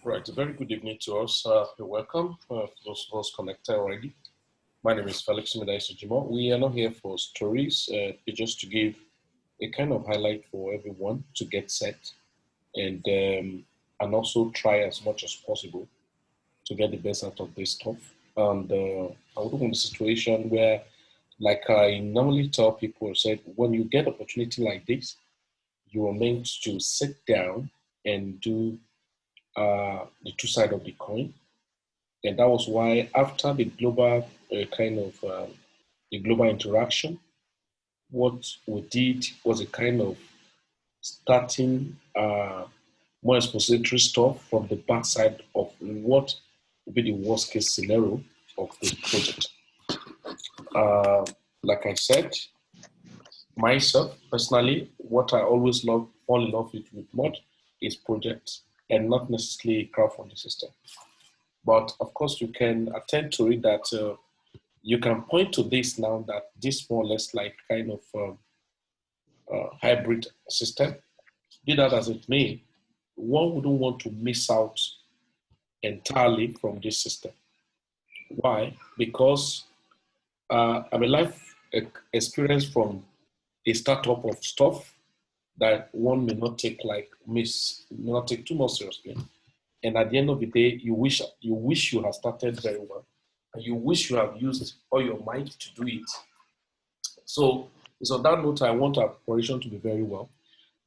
Right, a very good evening to us. You're welcome. Those of us connected already. My name is Felix Jimo. We are not here for stories, it's just to give a kind of highlight for everyone to get set and also try as much as possible to get the best out of this stuff. And I would want a situation where, like I normally tell people, said when you get opportunity like this, you are meant to sit down and do the two sides of the coin. And that was why after the global the global interaction, what we did was a kind of starting more expository stuff from the backside of what would be the worst case scenario of the project. Like I said, myself personally, what I always fall in love with more is projects and not necessarily crowdfunding system. But of course, you can attend to it that you can point to this now that this more or less like kind of hybrid system. Be that as it may, one wouldn't want to miss out entirely from this system. Why? Because I'm a life experience from a startup of stuff that one may not take not take too much seriously. And at the end of the day, you wish you had started very well. And you wish you have used all your mind to do it. So it's on that note, I want our operation to be very well.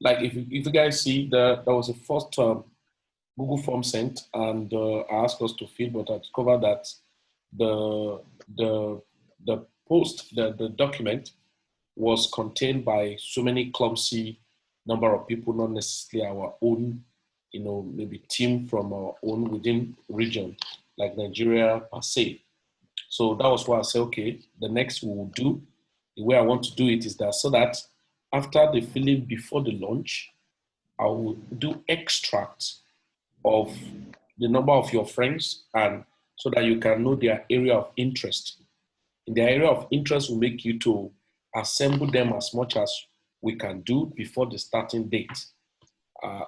Like if you guys see, there was a first Google form sent, and I asked us to fill, but I discovered that the the document was contained by so many clumsy number of people, not necessarily our own, maybe team from our own within region, like Nigeria per se. So that was why I said, okay, the next we will do, the way I want to do it is that so that after the filling before the launch, I will do extracts of the number of your friends and so that you can know their area of interest. In their area of interest will make you to assemble them as much as we can do before the starting date.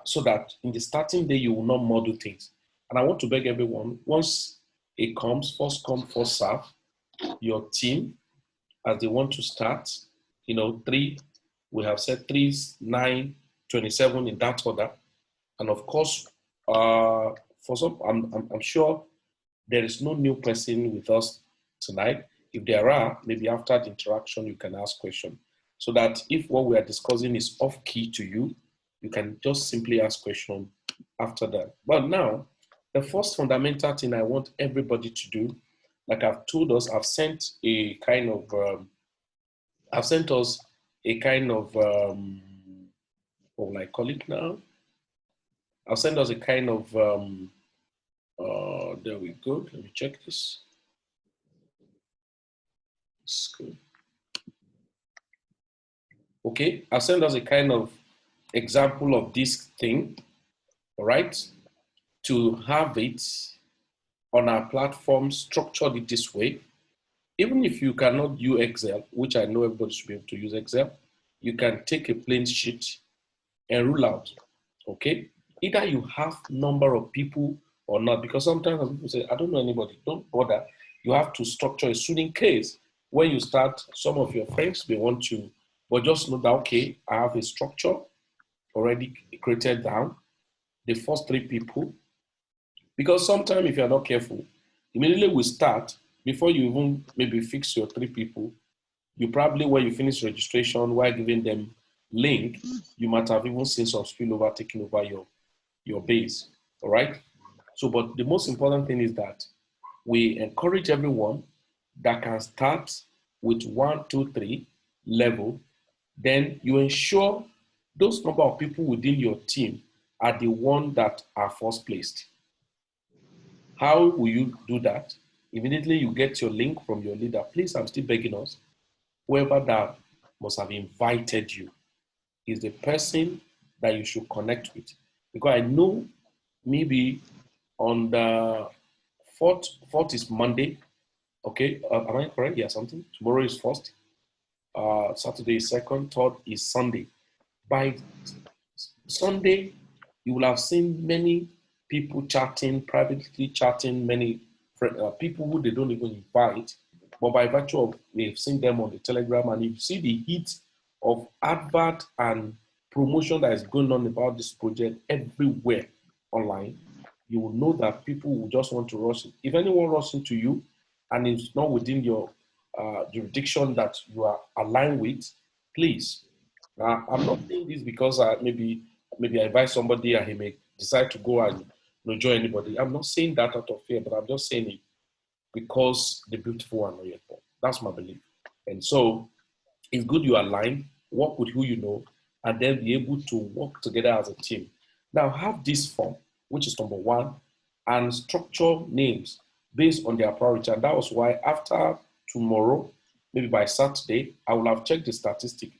So that in the starting day, you will not model things. And I want to beg everyone, once it comes, first come, first serve, your team, as they want to start, we have said 3, 9, 27 in that order. And of course, for some, I'm sure there is no new person with us tonight. If there are, maybe after the interaction, you can ask questions. So that if what we are discussing is off key to you, you can just simply ask questions after that. But now, the first fundamental thing I want everybody to do, like I've told us, I've sent us a kind of, what will I call it now? I've sent us a kind of, there we go, let me check this. It's good. Okay, I'll send us a kind of example of this thing, all right, to have it on our platform, structured it this way. Even if you cannot use Excel, which I know everybody should be able to use Excel, you can take a plain sheet and rule out, okay? Either you have number of people or not, because sometimes people say, I don't know anybody, don't bother. You have to structure a student case. When you start, some of your friends may want to, but just know that, okay, I have a structure already created down, the first 3 people, because sometimes if you're not careful, immediately we start, before you even maybe fix your 3 people, you probably, when you finish registration, while giving them link, you might have even seen some spillover taking over your base, all right? So, but the most important thing is that we encourage everyone that can start with 1, 2, 3 level, then you ensure those number of people within your team are the ones that are first placed. How will you do that? Immediately you get your link from your leader. Please, I'm still begging us, whoever that must have invited you is the person that you should connect with. Because I know maybe on the 4th is Monday, okay? Am I correct? Yeah, something. Tomorrow is 1st. Saturday is 2nd, 3rd is Sunday. By Sunday, you will have seen many people chatting, privately chatting, many people who they don't even invite, but by virtue of they've seen them on the Telegram, and you see the heat of advert and promotion that is going on about this project everywhere online, you will know that people will just want to rush it. If anyone rushes into you and it's not within your jurisdiction that you are aligned with, please. I'm not saying this because maybe I invite somebody and he may decide to go and join anybody. I'm not saying that out of fear, but I'm just saying it because the beautiful are not yet born. That's my belief. And so it's good you align, work with who you know, and then be able to work together as a team. Now have this form, which is number one, and structure names based on their priority. And that was why after tomorrow, maybe by Saturday, I will have checked the statistic.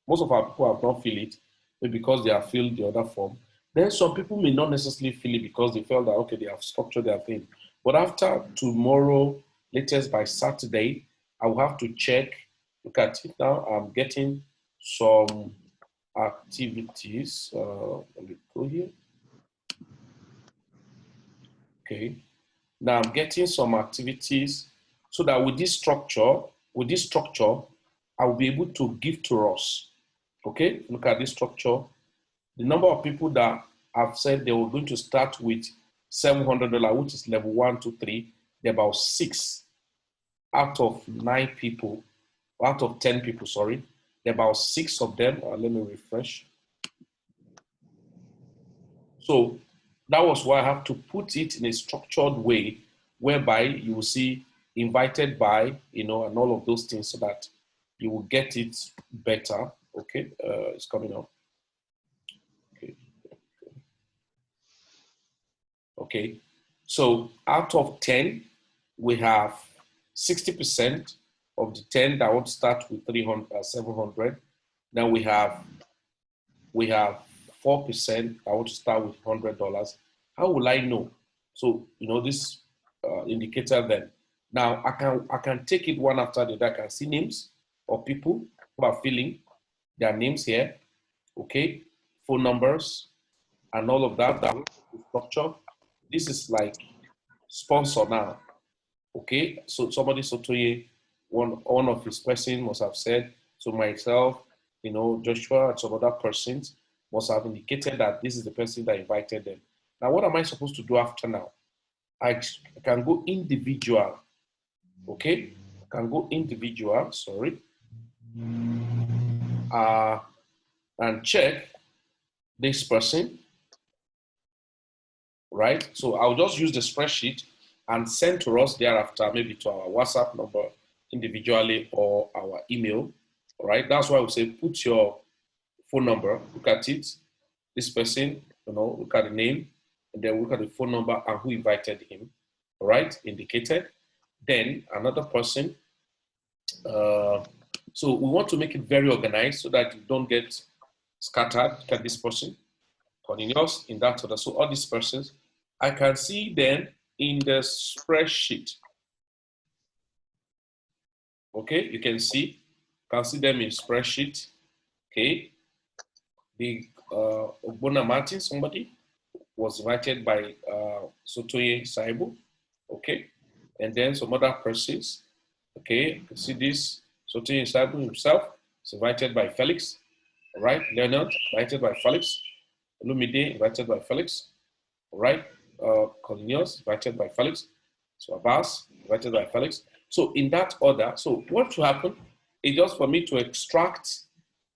Most of our people have not filled it, maybe because they have filled the other form. Then some people may not necessarily fill it because they felt that, okay, they have structured their thing. But after tomorrow, latest by Saturday, I will have to check. Look at it now. I'm getting some activities. Let me go here. Okay. Now I'm getting some activities so that with this structure, I will be able to give to us. Okay. Look at this structure. The number of people that have said they were going to start with $700, which is level 1, 2, 3, they're about 6 out of 9 people, out of 10 people, sorry. There are about 6 of them. Let me refresh. So that was why I have to put it in a structured way, whereby you will see invited by, and all of those things, so that you will get it better. Okay, it's coming up. Okay, so out of 10, we have 60% of the 10 that want to start with 700. Now we have 4% that want to start with $100. How will I know? So this indicator then. Now I can take it one after the other. I can see names of people who are filling their names here. Okay, phone numbers and all of that. That structure. This is like sponsor now. Okay, so somebody Sotoye, one of his persons must have said, so myself, Joshua and some other persons must have indicated that this is the person that invited them. Now, what am I supposed to do after now? I can go individual. Okay, I can go individual, sorry. And check this person, right? So I'll just use the spreadsheet and send to us thereafter, maybe to our WhatsApp number individually or our email. All right, that's why we say put your phone number, look at it, this person, look at the name, and then look at the phone number and who invited him. All right, indicated. Then another person. So we want to make it very organized so that you don't get scattered. Look at this person, Cornelius, in that order. So all these persons, I can see them in the spreadsheet. Okay, you can see them in spreadsheet. Okay, the Ogbonna Martin, somebody was invited by Sotoye Saibu. Okay, and then some other persons. Okay, you can see this. Sotoye Saibu himself is invited by Felix. All right, Leonard invited by Felix. Lumide invited by Felix. All right, Cornelius invited by Felix. So Abbas invited by Felix. So in that order, so what will happen is just for me to extract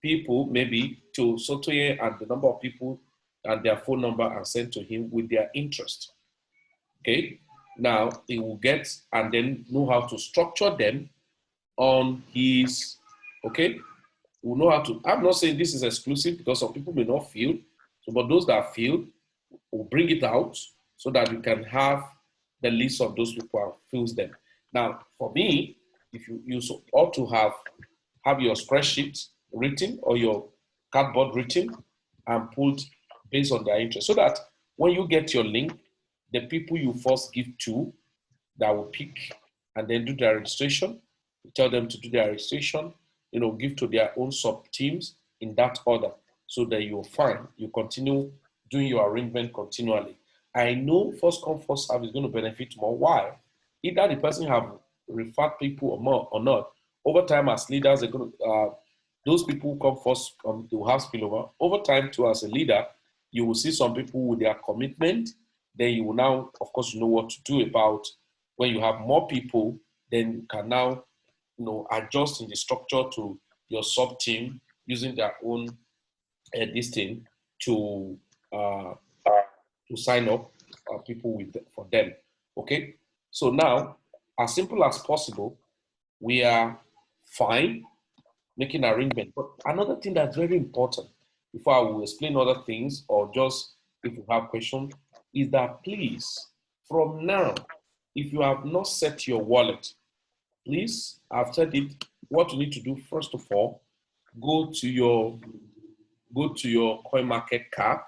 people maybe to Sotoye and the number of people and their phone number and send to him with their interest. Okay, now he will get and then know how to structure them on his, okay, we'll know how to, I'm not saying this is exclusive because some people may not feel, so but those that feel will bring it out so that you can have the list of those people and fills them. Now, for me, if you ought to have your spreadsheet written or your cardboard written and pulled based on their interest, so that when you get your link, the people you first give to that will pick and then do their registration, you tell them to do their registration, give to their own sub teams in that order, so that you'll find you continue doing your arrangement continually. I know first come, first serve is going to benefit more. Why? Either the person have referred people or more or not. Over time, as leaders, they're going to, those people who come first, they will have spillover. Over time, too, as a leader, you will see some people with their commitment. Then you will now, of course, you know what to do about when you have more people. Then you can now, adjust in the structure to your sub team using their own this thing to uh, to sign up people for them. Okay, so now, as simple as possible, we are fine making arrangement. But another thing that's very important, before I will explain other things or just if you have questions, is that please, from now, if you have not set your wallet, please, I've said it, what you need to do first of all, go to your CoinMarketCap,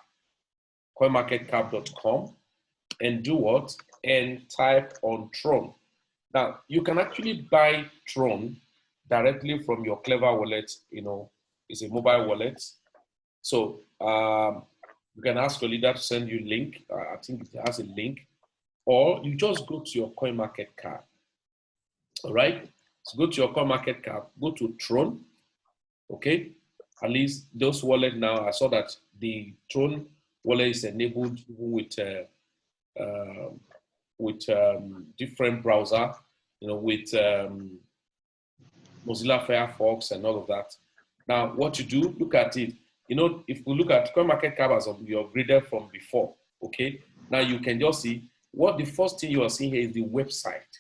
coinmarketcap.com, and do what? And type on Tron. Now, you can actually buy Tron directly from your Clever wallet. It's a mobile wallet. So you can ask your leader to send you a link. I think it has a link. Or you just go to your CoinMarketCap. All right? So go to your CoinMarketCap, go to Tron. Okay? At least those wallet now, I saw that the Tron wallet is enabled with different browser, with Mozilla Firefox and all of that. Now, what you do, look at it. If we look at CoinMarketCap as you upgraded from before, okay? Now you can just see what the first thing you are seeing here is the website.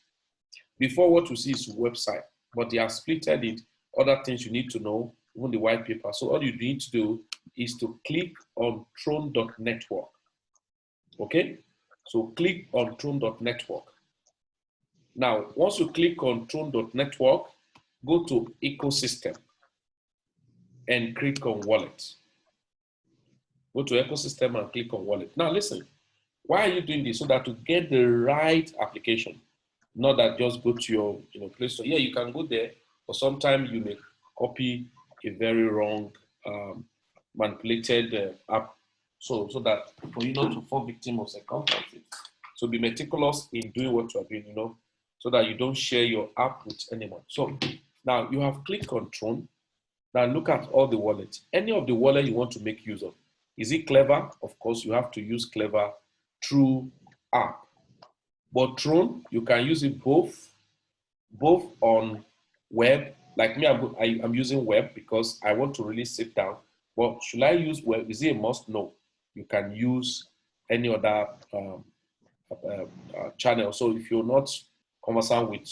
Before, what you see is the website, but they have splitted it. Other things you need to know, even the white paper. So all you need to do is to click on Tron.network. Okay? So click on Tron.network. Now, once you click on Tron.network, go to ecosystem and click on wallet. Go to ecosystem and click on wallet. Now listen, why are you doing this? So that to get the right application, not that just go to your Play Store. Yeah, you can go there, but sometimes you may copy a very wrong manipulated app, so that for you not to fall victim of counterfeit. So be meticulous in doing what you are doing, so that you don't share your app with anyone. So now you have clicked on Tron. Now look at all the wallets. Any of the wallet you want to make use of. Is it Clever? Of course, you have to use Clever through app. But Tron, you can use it both on web. Like me, I'm using web because I want to really sit down. But should I use web? Is it a must? No. You can use any other channel. So if you're not conversant with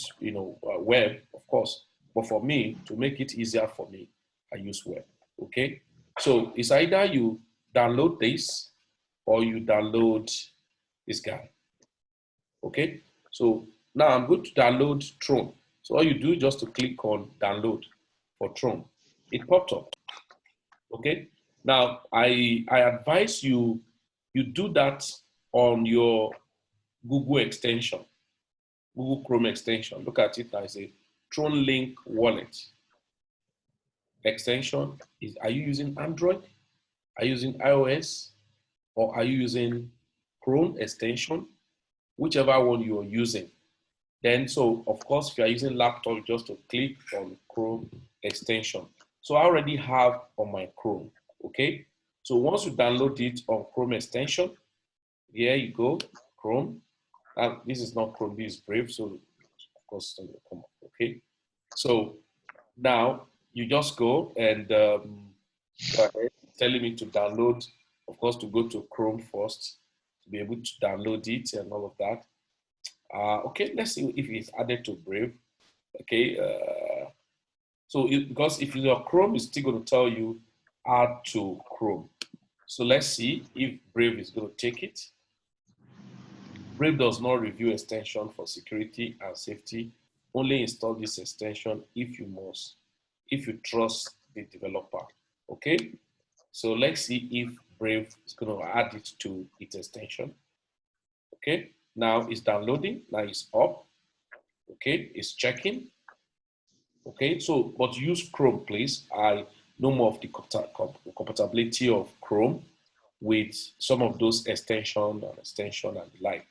web, of course. But for me, to make it easier for me, I use web. Okay. So it's either you download this or you download this guy. Okay. So now I'm going to download Tron. So all you do is just to click on download for Tron. It popped up. Okay. Now I advise you do that on your Google extension, Google Chrome extension. Look at it as a Tron Link wallet extension. Are you using Android? Are you using iOS? Or are you using Chrome extension? Whichever one you are using. Then, so of course, if you are using laptop, just to click on Chrome extension. So I already have on my Chrome, okay? So once you download it on Chrome extension, here you go, Chrome. This is not Chrome, this is Brave, so of course, it's going to come up, okay? So now you just go and go ahead, telling me to download, of course, to go to Chrome first, to be able to download it and all of that. Okay, let's see if it's added to Brave. Okay, because if your Chrome is still going to tell you add to Chrome. So let's see if Brave is going to take it. Brave does not review extension for security and safety. Only install this extension if you trust the developer. Okay, so let's see if Brave is going to add it to its extension. Okay, now it's downloading, now it's up. Okay, it's checking. Okay, so but use Chrome, please. I know more of the compatibility of Chrome. with some of those extension and the like.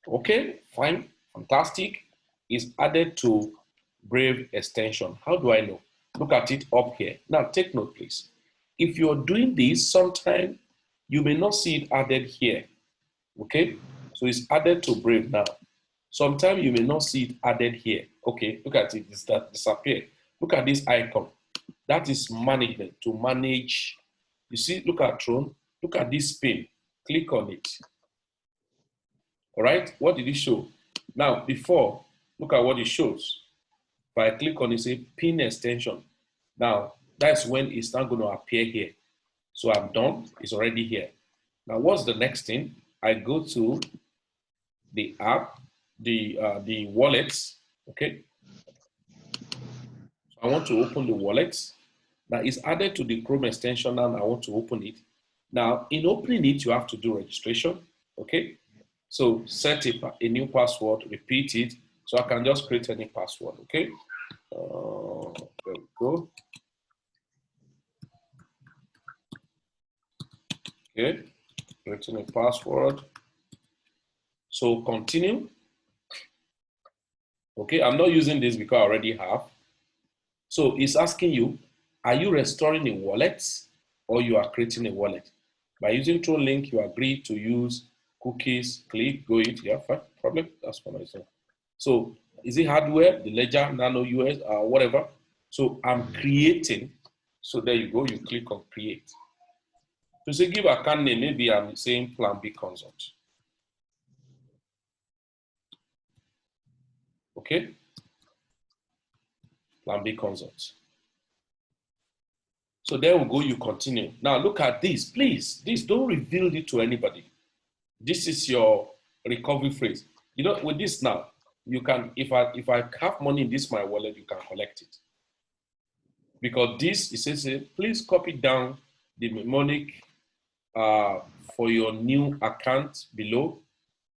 Okay, fine, fantastic. It's added to Brave extension. How do I know? Look at it up here. Now take note, please. If you're doing this, sometime you may not see it added here. Okay, so it's added to Brave now. Sometimes you may not see it added here. Okay, look at it, it's that disappear. Look at this icon. That is management, to manage. You see, look at Tron, look at this pin. Click on it. All right, what did it show? Now, before, look at what it shows. If I click on it, say pin extension. Now, that's when it's not going to appear here. So I'm done, it's already here. Now, what's the next thing? I go to the app, the wallets, okay? So I want to open the wallets. Now, it's added to the Chrome extension and I want to open it. Now, in opening it, you have to do registration, okay? So set a new password, repeat it. So I can just create any password, okay? There we go. Okay, creating a password. So continue. Okay, I'm not using this because I already have. So it's asking you, are you restoring a wallet or you are creating a wallet? By using Tron link, you agree to use cookies, click, go it. Yeah, fine, problem. That's for myself. So is it hardware, the ledger, nano US, whatever? So I'm creating. So there you go, you click on create. To say give account name, maybe I'm saying PLANB consult. Okay? PLANB consult. So there we go, you continue. Now look at this, please. This, don't reveal it to anybody. This is your recovery phrase. You know, with this now, you can, if I have money in this my wallet, you can collect it. Because this, it says, please copy down the mnemonic for your new account below.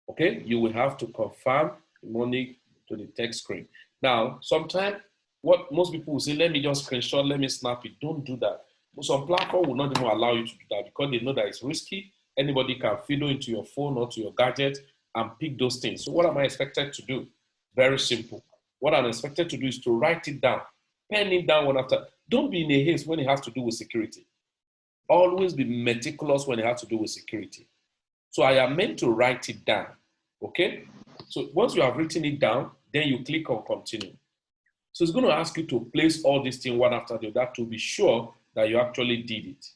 Okay, you will have to confirm mnemonic to the text screen. Now, sometimes what most people will say, let me just screenshot, let me snap it. Don't do that. Some platform will not even allow you to do that because they know that it's risky. Anybody can fiddle into your phone or to your gadget and pick those things. So what am I expected to do? Very simple. What I'm expected to do is to write it down, pen it down one after. Don't be in a haste when it has to do with security. Always be meticulous when it has to do with security. So I am meant to write it down, okay? So once you have written it down, then you click on continue. So it's going to ask you to place all these things one after the other to be sure that you actually did it,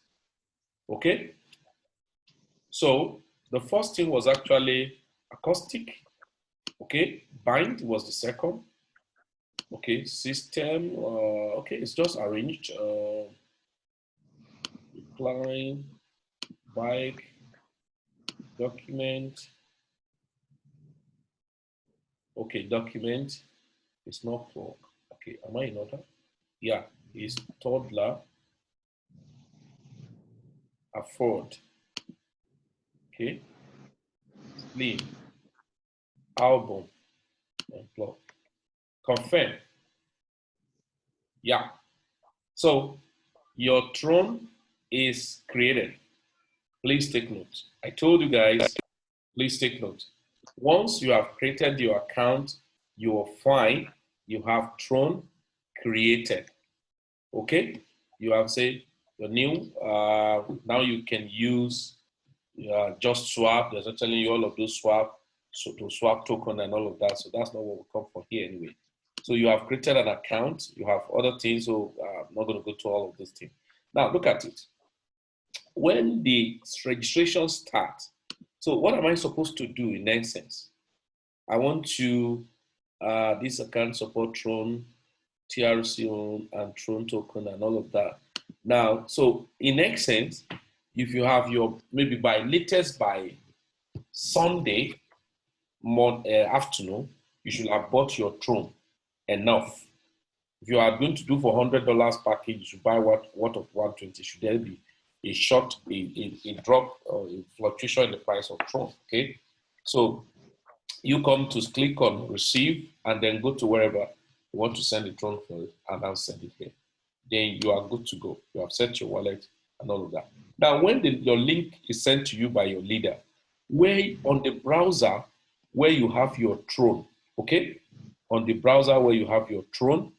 okay? So the first thing was actually acoustic, okay? Bind was the second, okay? System, okay, it's just arranged. Decline, bike, document. Okay, document is not for, okay, am I in order? Yeah, it's toddler, afford, okay, slim, album, employ, confirm. Yeah, so your Tron is created. Please take note. I told you guys, please take note. Once you have created your account, you will find you have Tron created. Okay? You have said your new, now you can use just swap. There's actually all of those swap, so to swap token and all of that. So that's not what we come for here anyway. So you have created an account, you have other things, so I'm not going to go to all of these things. Now look at it. When the registration starts, so what am I supposed to do in essence? I want to, this account support Tron, TRC on, and Tron token and all of that. Now, so in essence, if you have your, maybe by latest by Sunday afternoon, you should have bought your Tron enough. If you are going to do for $100 package, you should buy what of 120. Should there be a short, a drop or a fluctuation in the price of Tron? Okay, so you come to click on receive and then go to wherever you want to send the Tron for it, and I'll send it here. Then you are good to go. You have set your wallet and all of that. Now, when your link is sent to you by your leader, where on the browser where you have your Tron, okay? On the browser where you have your Tron,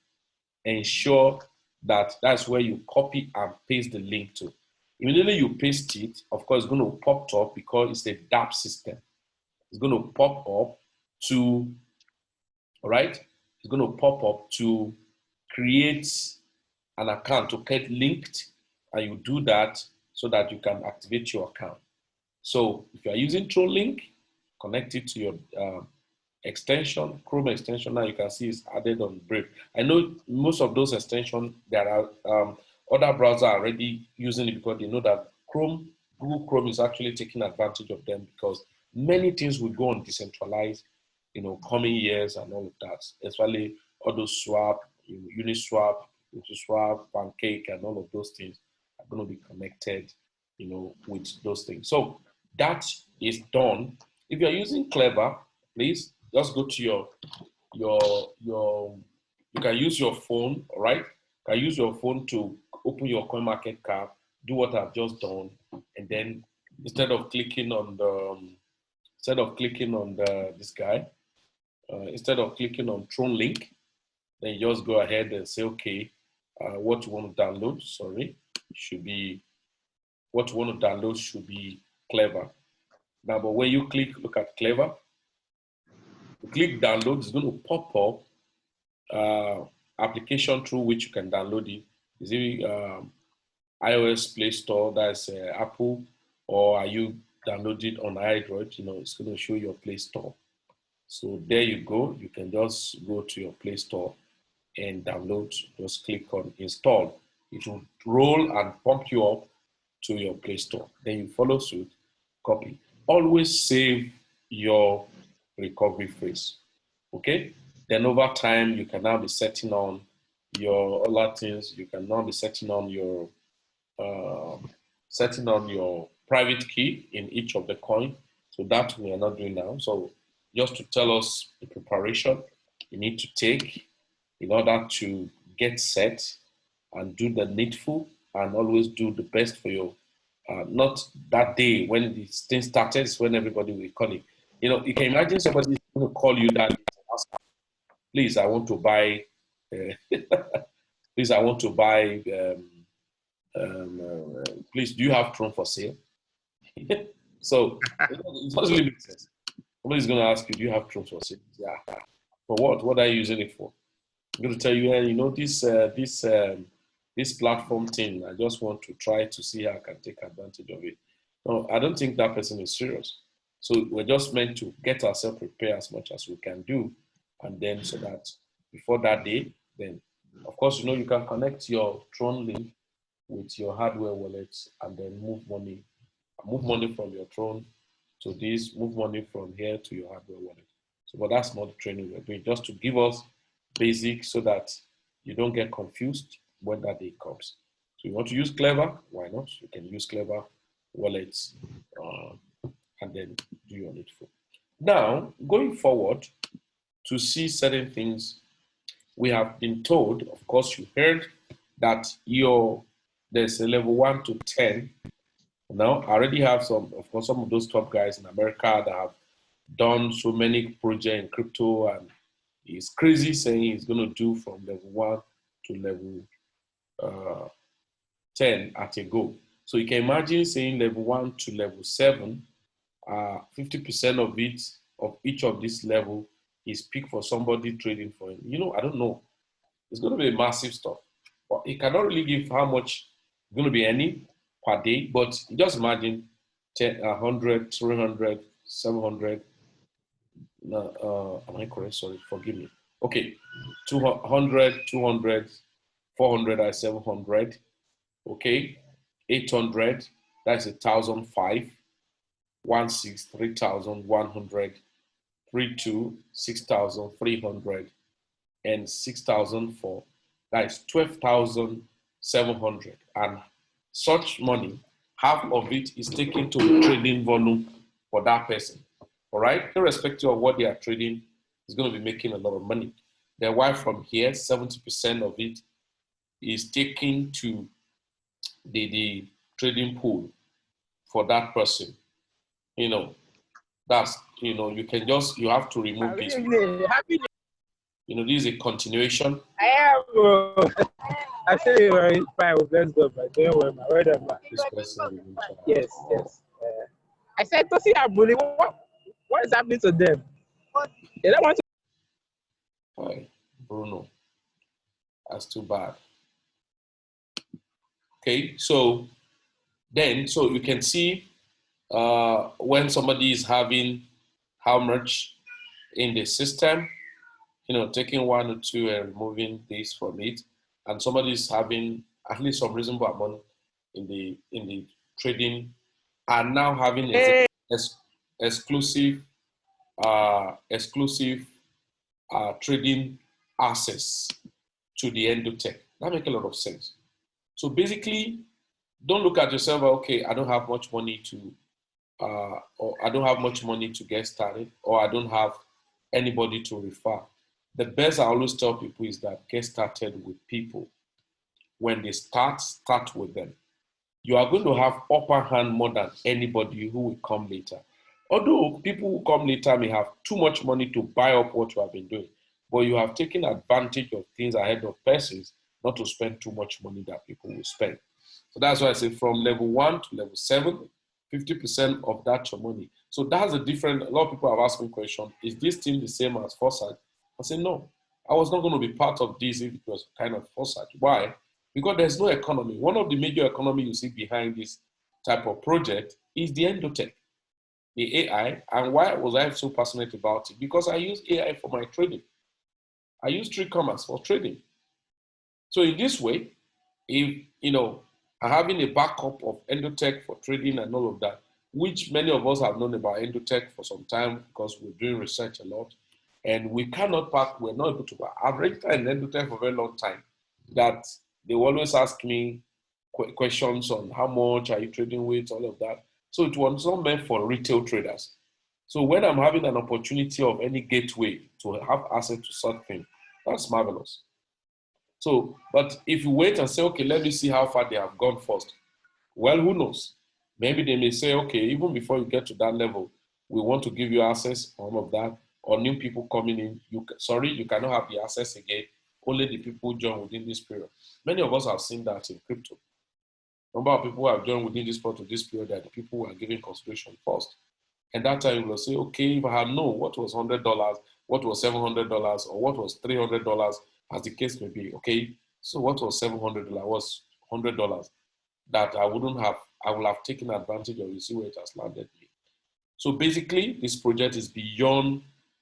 ensure that that's where you copy and paste the link to. Immediately you paste it, of course, it's going to pop up because it's a DApp system. It's going to pop up to, all right? It's going to pop up to create an account to get linked, and you do that so that you can activate your account. So if you are using TrollLink, connect it to your extension, Chrome extension. Now you can see it's added on Brave. I know most of those extensions, there are other browsers already using it because they know that Google Chrome is actually taking advantage of them because many things will go on decentralized, coming years and all of that, especially auto swap, Uniswap, Uniswap, Pancake, and all of those things are going to be connected, with those things. So that is done. If you're using Clever, please just go to your you can use your phone, all right? You can use your phone to open your CoinMarketCap, do what I've just done, and then instead of clicking on this guy, instead of clicking on Tron link, then you just go ahead and say, okay, what you want to download, what you want to download should be Clever. Now, but when you look at Clever, you click download, it's going to pop up application through which you can download it. Is it iOS Play Store, that's Apple, or are you downloading on Android? It's going to show your Play Store. So there you go. You can just go to your Play Store and download. Just click on install. It will roll and pump you up to your Play Store. Then you follow suit, copy. Always save your recovery phrase. Okay? Then over time, you can now be setting on your other things. You can now be setting on your private key in each of the coin. So that we are not doing now. So just to tell us the preparation you need to take in order to get set and do the needful and always do the best for your, not that day when this thing started, is when everybody will call it. You can imagine somebody is going to call you that, please, I want to buy, please, I want to buy, please, do you have Tron for sale? So it doesn't really make sense. Somebody's going to ask you, do you have Tron for sale? Yeah. For what? What are you using it for? I'm going to tell you, this platform thing, I just want to try to see how I can take advantage of it. No, I don't think that person is serious. So we're just meant to get ourselves prepared as much as we can do. And then so that before that day, then of course, you can connect your Tron link with your hardware wallet and then move money from your Tron to this, move money from here to your hardware wallet. So, but that's not the training we're doing, just to give us basics so that you don't get confused when that day comes. So you want to use Clever, why not? You can use Clever wallets and then do your needful. Now, going forward to see certain things, we have been told, of course, you heard that there's a level 1 to 10. Now, I already have some of those top guys in America that have done so many projects in crypto, and he's crazy saying he's going to do from level 1 to level 10 at a go. So you can imagine saying level 1 to level 7, 50% of each of this level is picked for somebody trading for him. I don't know. It's going to be a massive stuff. But he cannot really give how much it's going to be any per day, but just imagine 10, 100, 300, 700. Am I correct? Sorry, forgive me. Okay, 200, 200, 400 and 700. Okay, 800, that's 1,005. 16, 3,100. 32, 6,300. And 6,004. That is 12,700. And such money, half of it is taken to the trading volume for that person. All right? Irrespective of what they are trading, is going to be making a lot of money. Then why from here, 70% of it is taken to the trading pool for that person. That's, you can just, you have to remove this. This is a continuation. I am. I say you are fine with Let's Go, but don't worry, my word of mouth. This person Yes. I said to see our bully. What is happening to them? They don't want to. Hi, Bruno. That's too bad. Okay, so you can see when somebody is having how much in the system, taking 1 or 2 and removing this from it, and somebody is having at least some reasonable amount in the trading, and now having exclusive trading access to the endotech. That makes a lot of sense. So basically, don't look at yourself, okay, I don't have much money to, or I don't have much money to get started, or I don't have anybody to refer. The best I always tell people is that get started with people. When they start with them. You are going to have upper hand more than anybody who will come later. Although people who come later may have too much money to buy up what you have been doing, but you have taken advantage of things ahead of persons, not to spend too much money that people will spend. So that's why I say from level 1 to level 7, 50% of that your money. So that's a different, a lot of people have asked me a question, is this thing the same as foresight? I say no. I was not going to be part of this if it was kind of foresight. Why? Because there's no economy. One of the major economy you see behind this type of project is the endotech, the AI. And why was I so passionate about it? Because I use AI for my trading. I use Tree-Commerce for trading. So in this way, if, having a backup of endotech for trading and all of that, which many of us have known about endotech for some time because we're doing research a lot, and we cannot pack, we're not able to pack. I've registered in endotech for a very long time that they will always ask me questions on how much are you trading with, all of that. So it was not meant for retail traders. So when I'm having an opportunity of any gateway to have access to something, that's marvelous. So, but if you wait and say, okay, let me see how far they have gone first. Well, who knows? Maybe they may say, okay, even before you get to that level, we want to give you access, all of that, or new people coming in. You cannot have the access again. Only the people join within this period. Many of us have seen that in crypto. Number of people who have joined within this period are the people who are giving consideration first. And that time you will say, okay, if I had known what was $100, what was $700, or what was $300, as the case may be, okay, so what was $700 was $100 that I would have taken advantage of. You see where it has landed me. So basically, this project is beyond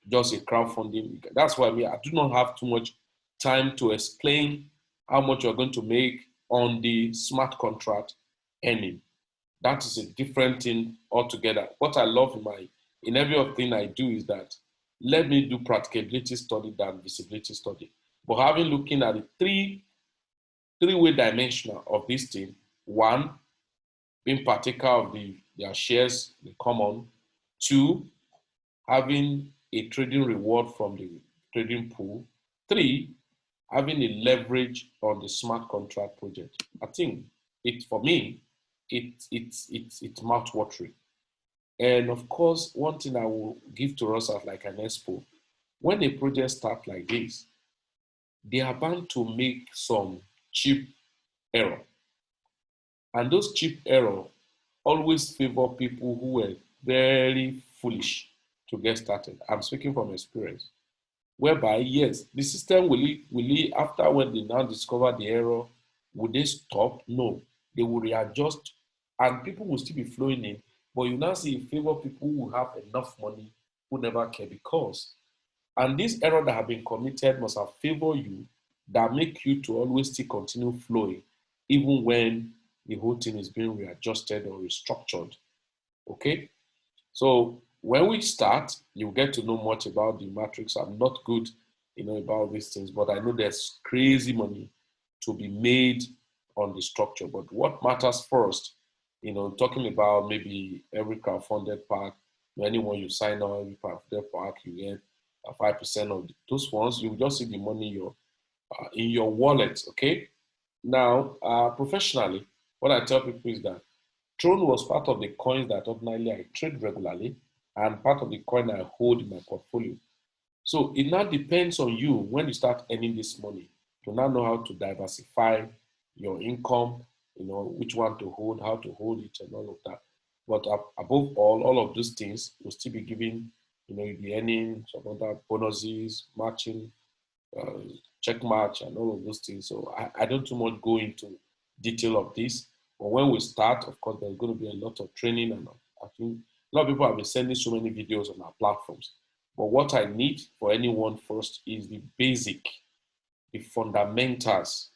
just a crowdfunding. That's why I do not have too much time to explain how much you're going to make on the smart contract earning. That is a different thing altogether. What I love in everything I do is that let me do practicability study than visibility study. But having looking at the three-way dimensional of this thing, one, being particular of their shares, the common. Two, having a trading reward from the trading pool. Three, having a leverage on the smart contract project. I think for me, it's mouth-watering. And of course, one thing I will give to us as like an expo, when a project starts like this, they are bound to make some cheap error. And those cheap error always favor people who were very foolish to get started. I'm speaking from experience. Whereby, yes, the system will after when they now discover the error, would they stop? No, they will readjust and people will still be flowing in. But you now see in favor people who have enough money who never care because. And this error that have been committed must have favored you that make you to always still continue flowing, even when the whole thing is being readjusted or restructured. Okay? So when we start, you get to know much about the matrix. I'm not good, about these things, but I know there's crazy money to be made on the structure. But what matters first, talking about maybe every crowdfunded park, anyone you sign on, every crowdfunded park, you get 5% of those ones. You just see the money in your wallet. Okay. Now, professionally, what I tell people is that Tron was part of the coins that ordinarily I trade regularly and part of the coin I hold in my portfolio. So it now depends on you when you start earning this money to now know how to diversify your income, which one to hold, how to hold it, and all of that. But above all of those things will still be giving, you'll be earning some other bonuses, matching, uh, check match, and all of those things. So I don't too much go into detail of this. But when we start, of course, there's going to be a lot of training, and I think a lot of people have been sending so many videos on our platforms. But what I need for anyone first is the basic, the fundamentals.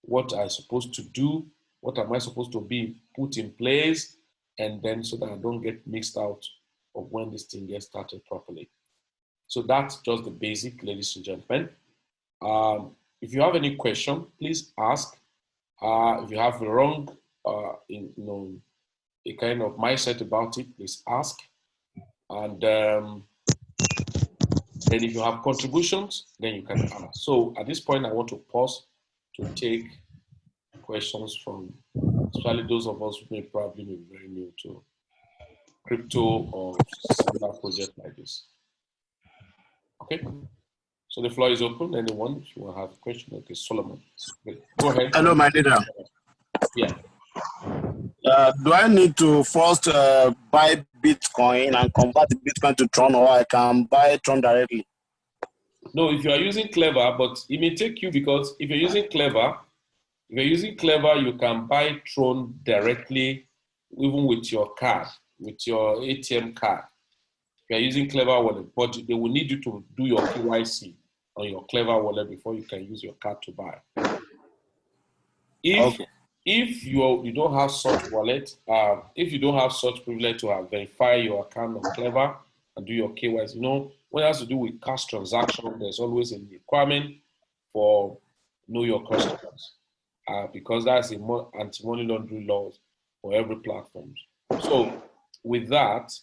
What I'm supposed to do, what am I supposed to be put in place, and then so that I don't get mixed out of when this thing gets started properly. So that's just the basic, ladies and gentlemen. If you have any question, please ask. If you have the wrong, a kind of mindset about it, please ask. And then if you have contributions, then you can ask. So at this point, I want to pause to take questions from, especially those of us who may probably be very new to crypto or similar project like this. Okay. So the floor is open. Anyone, if you will have a question, okay, Solomon. Go ahead. Hello, my leader. Yeah. Do I need to first buy Bitcoin and convert the Bitcoin to Tron, or I can buy Tron directly? No, if you are using Clever, but it may take you, because if you're using Clever, you can buy Tron directly, even with your card, with your ATM card. If you're using Clever Wallet, but they will need you to do your KYC on your Clever Wallet before you can use your card to buy. If you don't have such wallet, if you don't have such privilege to verify your account on Clever and do your KYC, when it has to do with cash transaction, there's always a requirement for know your customers, because that's the anti-money laundering laws for every platform. So with that,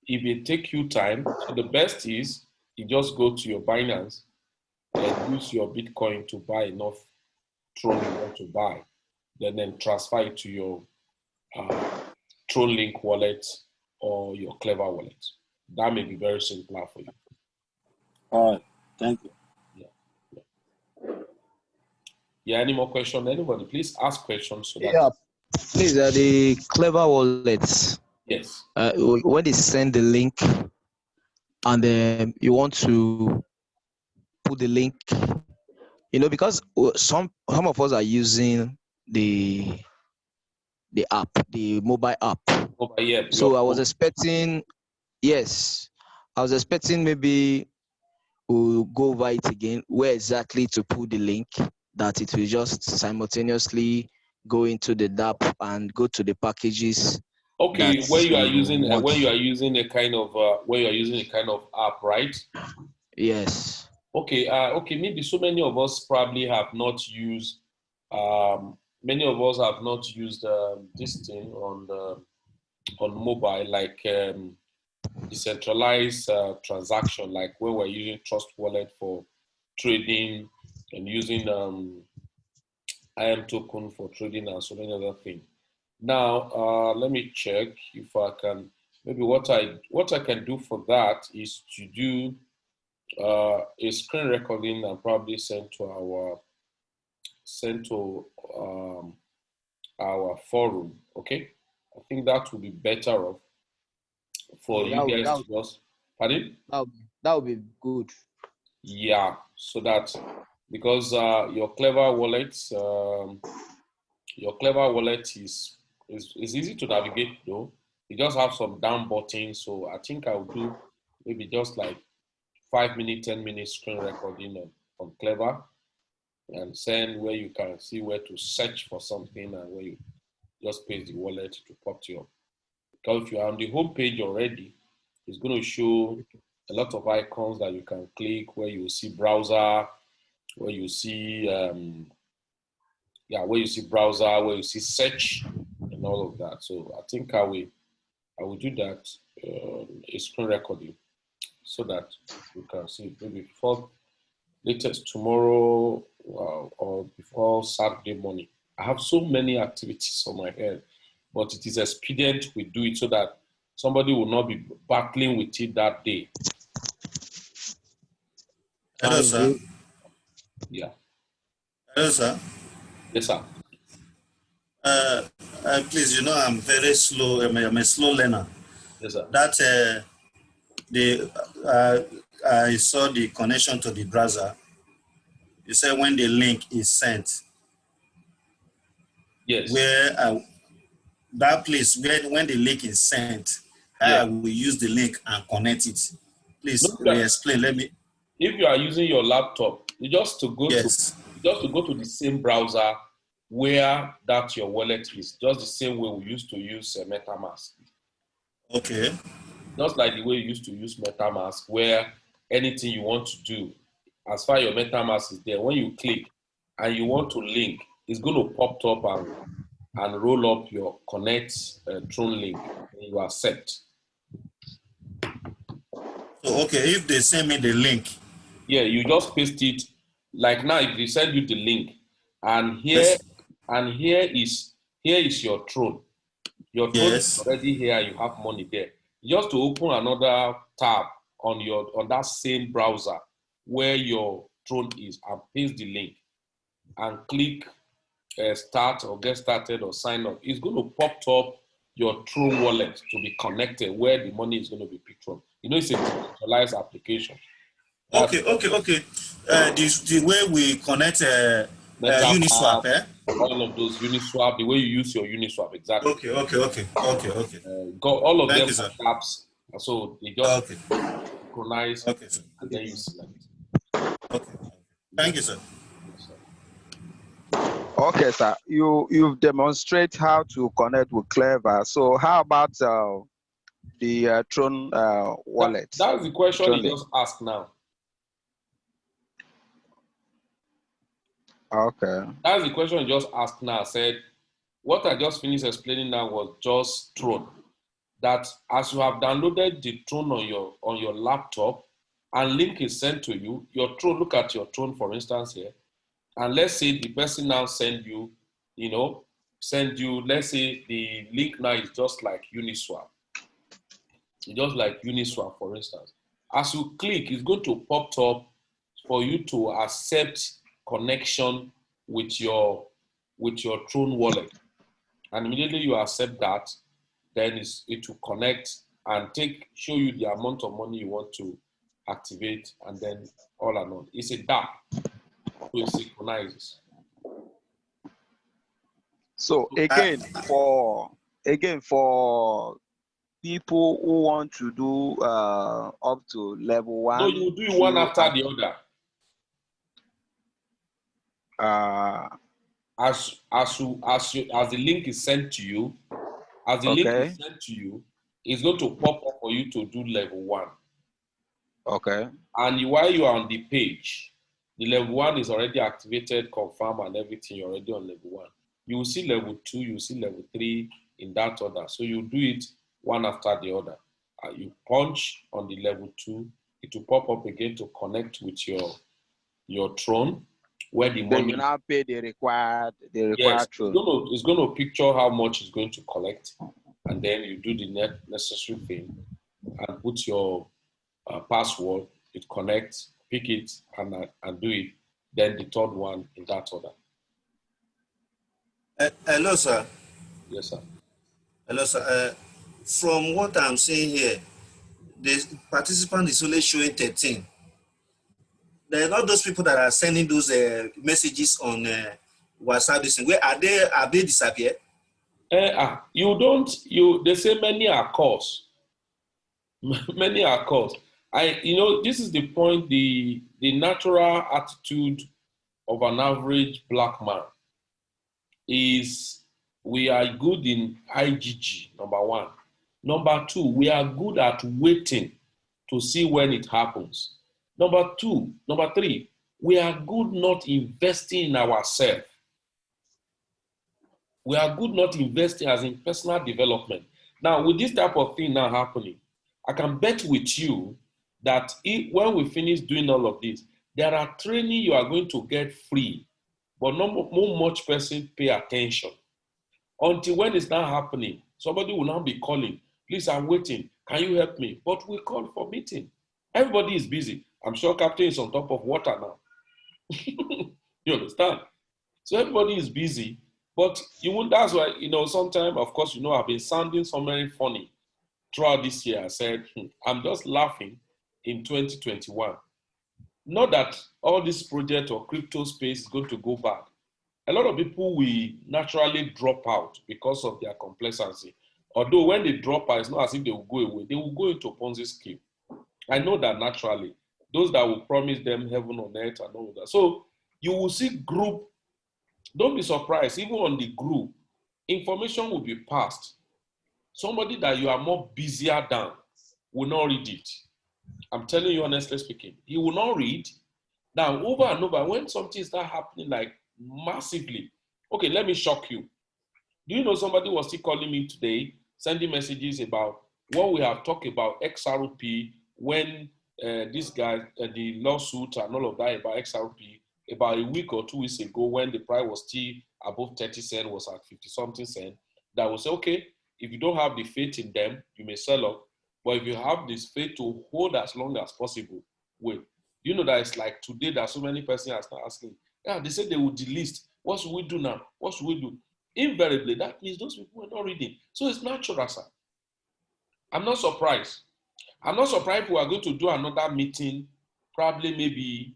if it take you time, so the best is you just go to your Binance and use your Bitcoin to buy enough Tron you want to buy, then transfer it to your Tron Link wallet or your Clever wallet. That may be very simpler for you. All right, thank you. Yeah, any more questions? Anybody, please ask questions. So that Yeah, please, the Clever wallets. Yes. When they send the link and you want to put the link, because some of us are using the app, the mobile app. Yeah, so I was expecting, maybe we'll go over it again, where exactly to put the link, that it will just simultaneously go into the app and go to the packages. Okay, when you are using a kind of app, right? Yes. Okay. Maybe so many of us probably have not used. Many of us have not used this thing on mobile, like decentralized transaction, like when we're using Trust Wallet for trading and using IM token for trading and so many other things. Now, let me check if I can. Maybe what I can do for that is to do a screen recording and probably send to our forum. Okay, I think that would be better off for you guys to just. Pardon? That would be good. Yeah, so that because your Clever wallet is easy to navigate though. You just have some down buttons. So I think I will do maybe just like 5 minute, 10 minute screen recording on Clever and send where you can see where to search for something and where you just paste the wallet to pop to you. Because if you are on the home page already, it's going to show a lot of icons that you can click where you see browser, where you see browser, where you see search and all of that. So I think I will do that, a screen recording, so that you can see maybe before latest tomorrow or before Saturday morning. I have so many activities on my head. but it is expedient we do it so that somebody will not be battling with it that day. Hello, sir. Yeah. Hello, sir. Yes, sir. Please, you know, I'm very slow. I'm a slow learner. Yes, sir. That I saw the connection to the browser. You said when the link is sent, Yes. where that place where when the link is sent, Yes. I will use the link and connect it. Please No, re-explain. Let me. if you are using your laptop, you just to go Yes. to the same browser where that your wallet is. Just the same way we used to use MetaMask. Okay. Just like the way you used to use MetaMask, where anything you want to do, as far as your MetaMask is there, when you click and you want to link, it's going to pop up and roll up your connect Tron link, and you accept. So okay, if they send me the link. Yeah, you just paste it. Like now, if they send you the link, and Yes. here is your Tron. Your Tron is Yes. already here. You have money there. Just to open another tab on that same browser where your Tron is, and paste the link, and click start or get started or sign up. It's going to pop up your Tron wallet to be connected where the money is going to be picked from. You know, it's a decentralized application. That's Okay. The way we connect Uniswap, MetaMask, all of those Uniswap, the way you use your Uniswap, exactly. Okay. All of Thank them you, sir. are apps, so they just Okay. synchronize Okay, sir. and then you select. Okay. Thank you, sir. Yes, sir. Okay, sir. You've demonstrate how to connect with Clever. So how about the Tron wallet? That's the question Tron you link. just asked now. Okay. That's the question you just asked now. I said, what I just finished explaining now was just Tron. That as you have downloaded the Tron on your laptop and link is sent to you, your Tron, look at your Tron for instance here, and let's say the person now send you, let's say the link now is just like Uniswap. It's just like Uniswap, for instance. As you click, it's going to pop up for you to accept connection with your Tron wallet. And immediately you accept that, then it will connect and show you the amount of money you want to activate, and then all and all. It's a DApp, so it synchronizes. So again, for people who want to do up to level 1, No, you do it one after the other. As the link is sent to you, it's going to pop up for you to do level 1. Okay. And while you are on the page, the level 1 is already activated, confirmed, and everything. You're already on level 1. You will see level 2, you will see level 3 in that order. So you do it one after the other. You punch on the level 2, it will pop up again to connect with your Tron, where the money. Then you now pay the required Yes, Tron. it's going to picture how much it's going to collect, and then you do the necessary thing and put your password. It connects, pick it, and do it. Then the third one in that order. Hello, sir. Yes, sir. Hello, sir. From what I'm seeing here, the participant is only showing 13. There are not those people that are sending those messages on WhatsApp. Where are they? Have they disappeared? They say many are calls. Many are calls. This is the point, the natural attitude of an average black man is we are good in IGG, number 1. Number 2, we are good at waiting to see when it happens. Number 3, we are good not investing in ourselves. We are good not investing as in personal development. Now, with this type of thing now happening, I can bet with you that when we finish doing all of this, there are training you are going to get free, but not much person pay attention. Until when it's not happening, somebody will now be calling, please, I'm waiting. Can you help me? But we call for meeting. Everybody is busy. I'm sure Captain is on top of water now. You understand? So everybody is busy, but you won't, that's why, sometimes, of course, I've been sounding so very funny throughout this year. I said, I'm just laughing in 2021. Not that all this project or crypto space is going to go bad. A lot of people will naturally drop out because of their complacency. Although when they drop out, it's not as if they will go away. They will go into Ponzi scheme. I know that naturally. Those that will promise them heaven on earth and all that. So you will see group. Don't be surprised. Even on the group, information will be passed. Somebody that you are more busier than will not read it. I'm telling you honestly speaking. He will not read. Now, over and over, when something starts happening like massively, okay, let me shock you. Do you know somebody was still calling me today, sending messages about what we have talked about XRP when this guy, the lawsuit and all of that about XRP, about a week or 2 weeks ago when the price was still above 30 cents, was at 50 something cents, that will say, okay, if you don't have the faith in them, you may sell off. But if you have this faith to hold as long as possible, wait. You know that it's like today that so many persons are start asking, yeah, they said they would delist. What should we do now? What should we do? Invariably, that means those people are not reading. So it's natural, sir. I'm not surprised. I'm not surprised we are going to do another meeting, probably maybe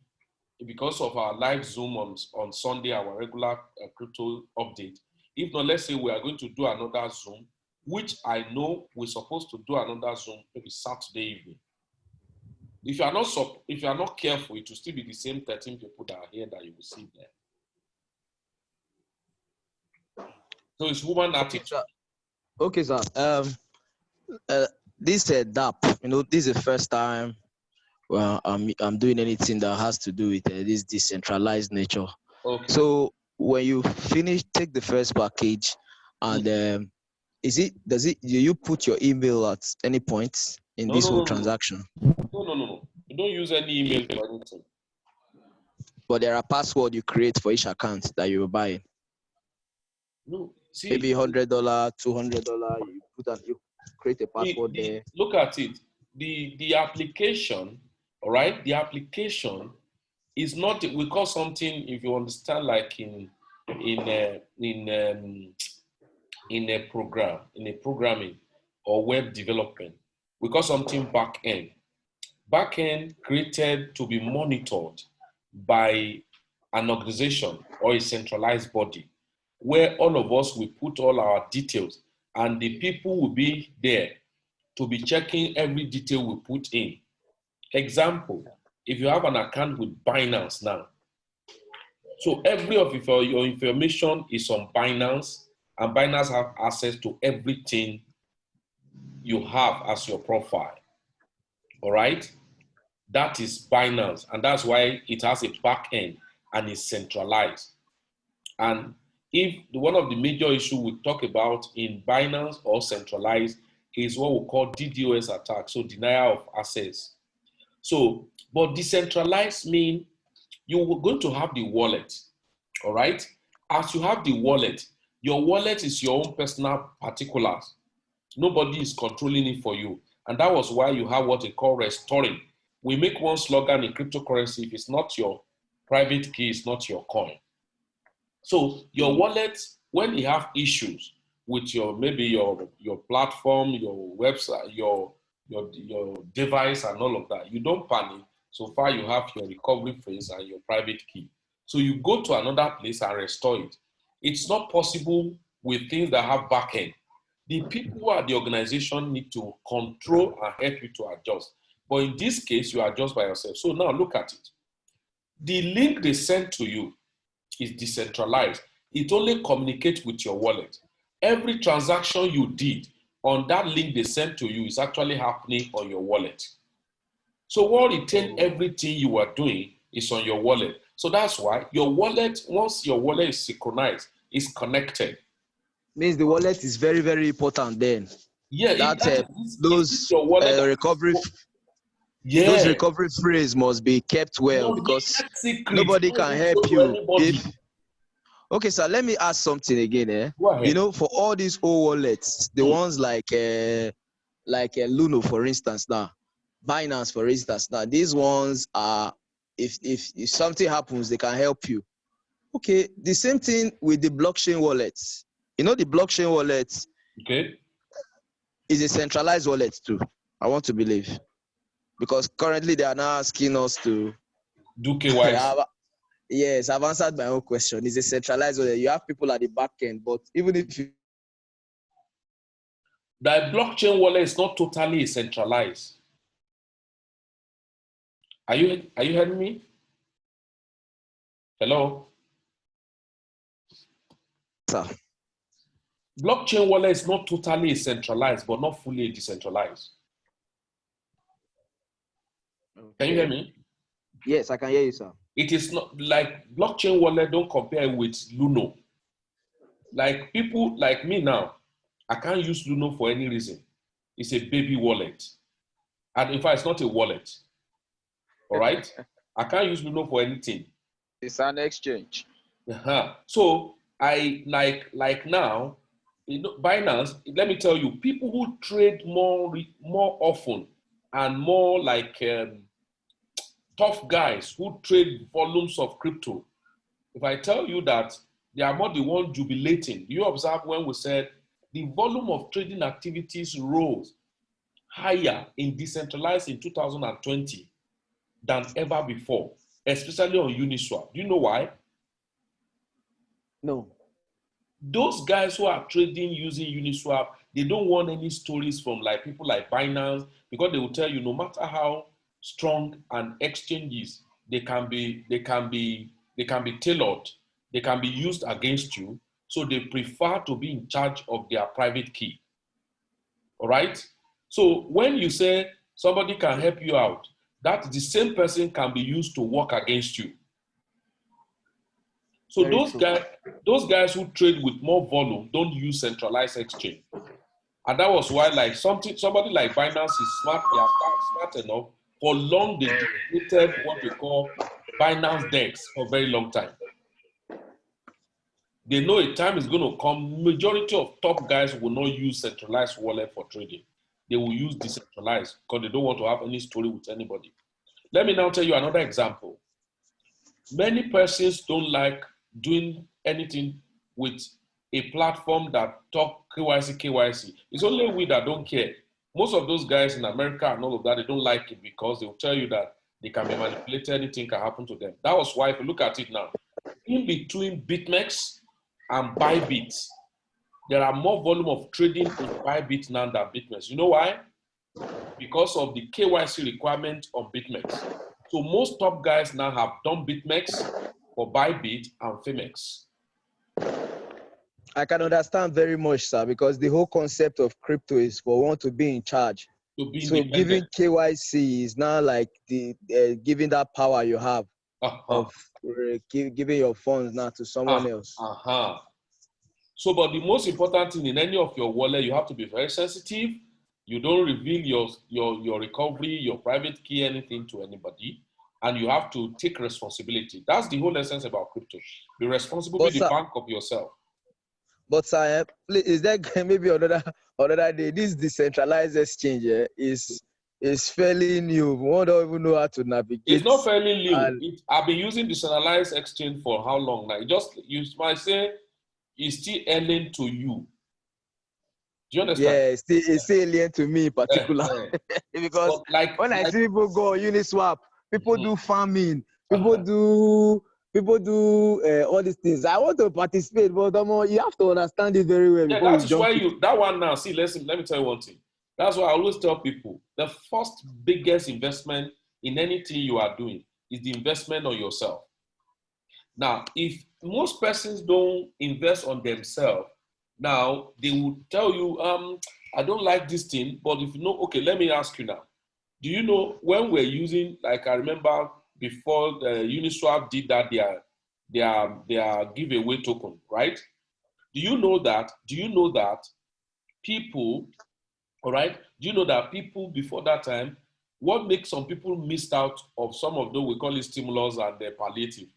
because of our live Zoom on Sunday, our regular crypto update. If not, let's say we are going to do another Zoom, which I know we're supposed to do another Zoom maybe Saturday evening. If you are not careful, it will still be the same 13 people that are here that you will see there. So it's human attitude. Okay, sir. This DAP, this is the first time I'm doing anything that has to do with this decentralized nature. Okay. So when you finish, take the first package, and do you put your email at any point in this whole transaction? No. You don't use any email for anything. But there are passwords you create for each account that you buy. No, see, maybe $100, $200. You create a password there. Look at it. The application, all right. The application is not. We call something, if you understand, like in a programming or web development, we call something back end. Back end created to be monitored by an organization or a centralized body where all of us will put all our details and the people will be there to be checking every detail we put in. Example, if you have an account with Binance now, so every of your information is on Binance, and Binance have access to everything you have as your profile. All right? That is Binance, and that's why it has a back end and is centralized. And if one of the major issues we talk about in Binance or centralized is what we call DDoS attack, so denial of access. So, but decentralized means you're going to have the wallet, all right? As you have the wallet, your wallet is your own personal particulars. Nobody is controlling it for you. And that was why you have what they call restoring. We make one slogan in cryptocurrency: if it's not your private key, it's not your coin. So your wallet, when you have issues with maybe your platform, your website, your device and all of that, you don't panic. So far you have your recovery phrase and your private key. So you go to another place and restore it. It's not possible with things that have backend. The people who are the organization need to control and help you to adjust. But in this case, you adjust by yourself. So now look at it. The link they send to you is decentralized. It only communicates with your wallet. Every transaction you did on that link they sent to you is actually happening on your wallet. So what retain everything you are doing is on your wallet. So that's why your wallet, once your wallet is synchronized, is connected. Means the wallet is very, very important then. Yeah, those recovery. Yeah. Those recovery phrase must be kept well because nobody can help you Okay, sir, let me ask something again. Go ahead. You know, for all these old wallets, the ones like Luno, for instance, now, Binance, for instance, now, these ones are, if something happens, they can help you. Okay, the same thing with the blockchain wallets. You know, the blockchain wallet Okay. is a centralized wallet too. I want to believe, because currently they are now asking us to Do KYC. Yes, I've answered my own question. It's a centralized wallet. You have people at the back end, but even if you The blockchain wallet is not totally centralized. Are you hearing me? Hello? sir. Blockchain wallet is not totally centralized, but not fully decentralized. Can you hear me? Yes, I can hear you, sir. It is not like blockchain wallet, don't compare with Luno. Like people like me now, I can't use Luno for any reason. It's a baby wallet. And in fact, it's not a wallet. All right? I can't use Luno for anything. It's an exchange. So I like now, you know, Binance, let me tell you, people who trade more often and more like tough guys who trade volumes of crypto. If I tell you that they are not the one jubilating, you observe when we said the volume of trading activities rose higher in decentralized in 2020 than ever before, especially on Uniswap. Do you know why? No. Those guys who are trading using Uniswap, they don't want any stories from like people like Binance, because they will tell you no matter how strong an exchange is, they can be tailored, they can be used against you. So they prefer to be in charge of their private key. All right. So when you say somebody can help you out, that the same person can be used to work against you. So those guys who trade with more volume don't use centralized exchange. And that was why like somebody like Binance is smart, they are smart enough. For long, they created what we call Binance DEX for a very long time. They know a time is going to come, majority of top guys will not use centralized wallet for trading. They will use decentralized because they don't want to have any story with anybody. Let me now tell you another example. Many persons don't like doing anything with a platform that talk KYC. It's only we that don't care. Most of those guys in America and all of that, they don't like it because they will tell you that they can be manipulated, anything can happen to them. That was why, if you look at it now, in between BitMEX and Bybit, there are more volume of trading in Bybit now than BitMEX. You know why? Because of the KYC requirement on BitMEX. So most top guys now have done BitMEX for Bybit and Femex. I can understand very much, sir, because the whole concept of crypto is for one to be in charge. So giving KYC is now like the giving that power you have of giving your funds now to someone else. So, but the most important thing in any of your wallet, you have to be very sensitive. You don't reveal your recovery, your private key, anything to anybody. And you have to take responsibility. That's the whole essence about crypto. Be responsible, be the bank of yourself. But sir, is there maybe another day? This decentralized exchange is fairly new. We don't even know how to navigate. It's not fairly new. I've been using decentralized exchange for how long now? You might say it's still alien to you. Do you understand? Yeah, it's still alien to me in particular. Because when I see people go on Uniswap, people do farming, people do all these things. I want to participate, but you have to understand it very well. Yeah, that is why that one now. See, let me tell you one thing. That's why I always tell people the first biggest investment in anything you are doing is the investment on yourself. Now, if most persons don't invest on themselves, now they will tell you, I don't like this thing, but if you know, okay, let me ask you now. Do you know when we're using, like I remember before the Uniswap did that, their giveaway token, right? Do you know that people, all right? Do you know that people before that time, what makes some people missed out of some of those, we call it stimulus and the palliative?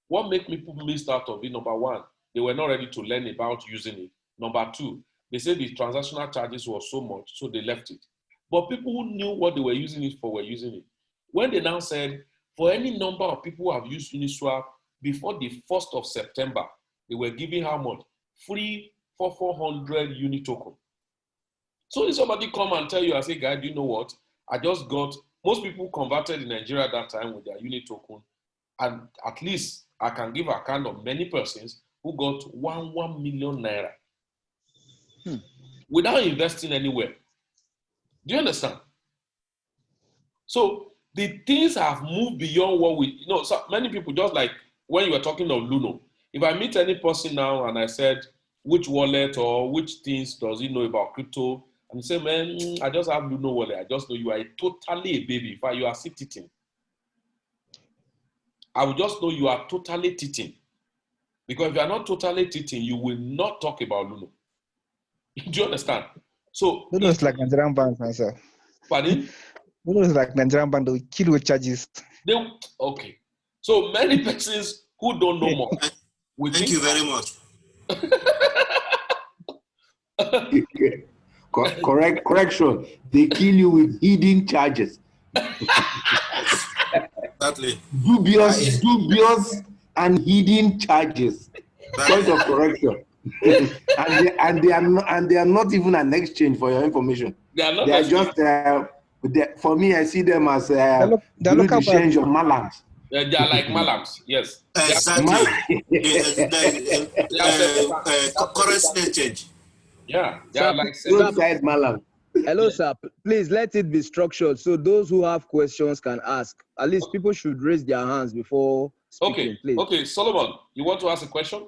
What makes people missed out of it? Number one, they were not ready to learn about using it. Number two, they said the transactional charges were so much, so they left it. But people who knew what they were using it for were using it. When they now said, for any number of people who have used Uniswap before the 1st of September, they were giving how much? Free for 400 uni token. So if somebody come and tell you, I say, guy, do you know what? I just got, most people converted in Nigeria at that time with their uni token. And at least I can give account of many persons who got 1 million naira without investing anywhere. Do you understand? So the things have moved beyond what we, you know, so many people, just like when you were talking of Luno, if I meet any person now and I said, which wallet or which things does he know about crypto? And he say, man, I just have Luno wallet. I just know you are totally a baby. In fact, you are still teething. I will just know you are totally teething. Because if you are not totally teething, you will not talk about Luno. Do you understand? So Luno is like Nigerian bank, myself. Pardon? Luno is like Nigerian bank, they will kill with charges. Okay. So many persons who don't know more. Thank you very much. Correction. They kill you with hidden charges. Exactly. Dubious and hidden charges. Point of correction. and they are not even an exchange for your information. They are not. They are just for me. I see them as the exchange of malams. They are like malams. Yes. Exactly. Currency exchange. Yeah. They are like roadside malam. Hello, sir. Please let it be structured so those who have questions can ask. At least people should raise their hands before speaking, please. Okay, Solomon, you want to ask a question?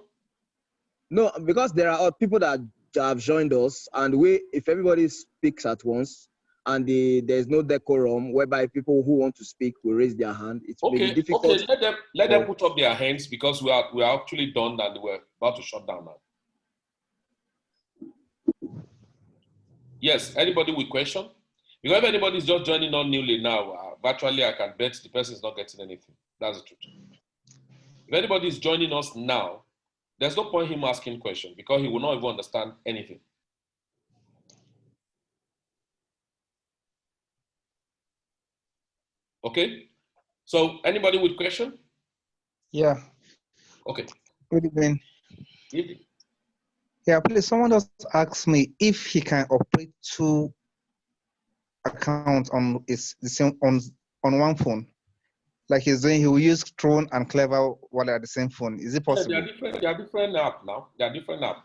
No, because there are people that have joined us, and if everybody speaks at once, and there's no decorum whereby people who want to speak will raise their hand, it may be difficult. Okay, let them put up their hands because we are actually done and we're about to shut down now. Yes, anybody with question? Because if anybody is just joining on newly now, virtually I can bet the person is not getting anything. That's the truth. If anybody is joining us now, there's no point him asking questions because he will not even understand anything. Okay? So anybody with question? Yeah. Okay. Good evening. Yeah, please, someone just asked me if he can operate 2 accounts on one phone. Like he's doing, he will use Tron and Clever while at the same phone. Is it possible? Yeah, they are different apps now. They are different apps.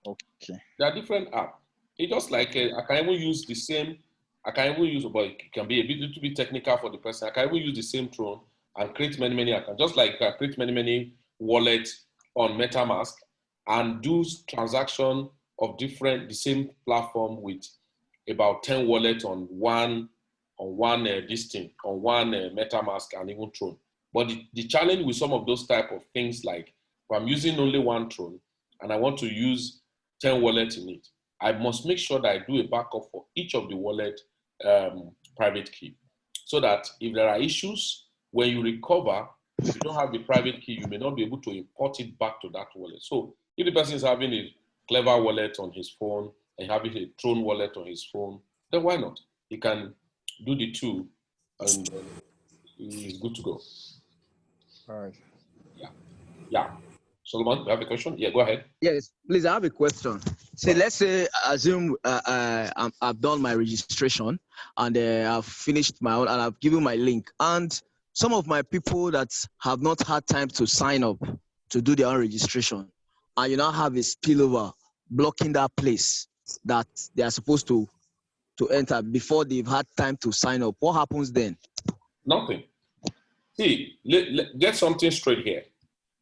Okay. They are different apps. It's just like I can even use the same. I can even use, but it can be a little bit technical for the person. I can even use the same Tron and create many accounts. Just like I create many wallets on MetaMask and do transaction of the same platform with about 10 wallets on one MetaMask and even Tron. But the challenge with some of those type of things, like if I'm using only one Tron and I want to use 10 wallets in it, I must make sure that I do a backup for each of the wallet private key, so that if there are issues, when you recover, if you don't have the private key, you may not be able to import it back to that wallet. So if the person is having a Clever wallet on his phone and having a Tron wallet on his phone, then why not? He can do the two and he's good to go. All right. Yeah. Solomon, you have a question? Yeah, go ahead. Yes, please, I have a question. So let's say, assume I've done my registration and I've finished my own and I've given my link. And some of my people that have not had time to sign up to do their own registration, and you now have a spillover blocking that place that they are supposed to enter before they've had time to sign up. What happens then? Nothing. See, get something straight here.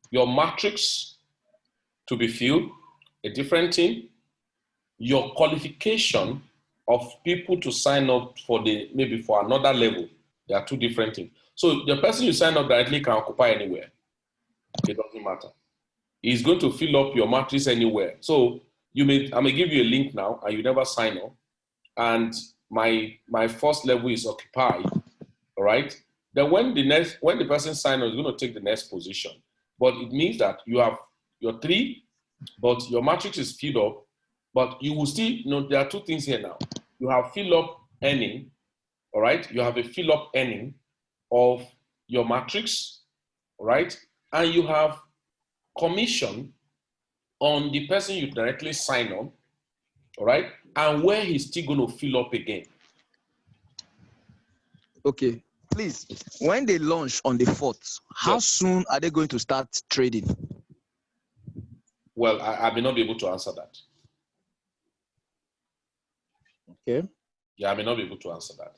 Your matrix to be filled, a different thing. Your qualification of people to sign up for maybe for another level, they are two different things. So the person you sign up directly can occupy anywhere. It doesn't matter. He's going to fill up your matrix anywhere. So I may give you a link now and you never sign up. And my first level is occupied. All right. Then when the person signs up, is going to take the next position. But it means that you your 3, but your matrix is filled up, but you will still, there are 2 things here now. You have fill up earning, all right? You have a fill up earning of your matrix, all right? And you have commission on the person you directly sign on, all right? And where he's still going to fill up again. Okay, please, when they launch on the 4th, how soon are they going to start trading? Well, I may not be able to answer that. Okay. Yeah, I may not be able to answer that.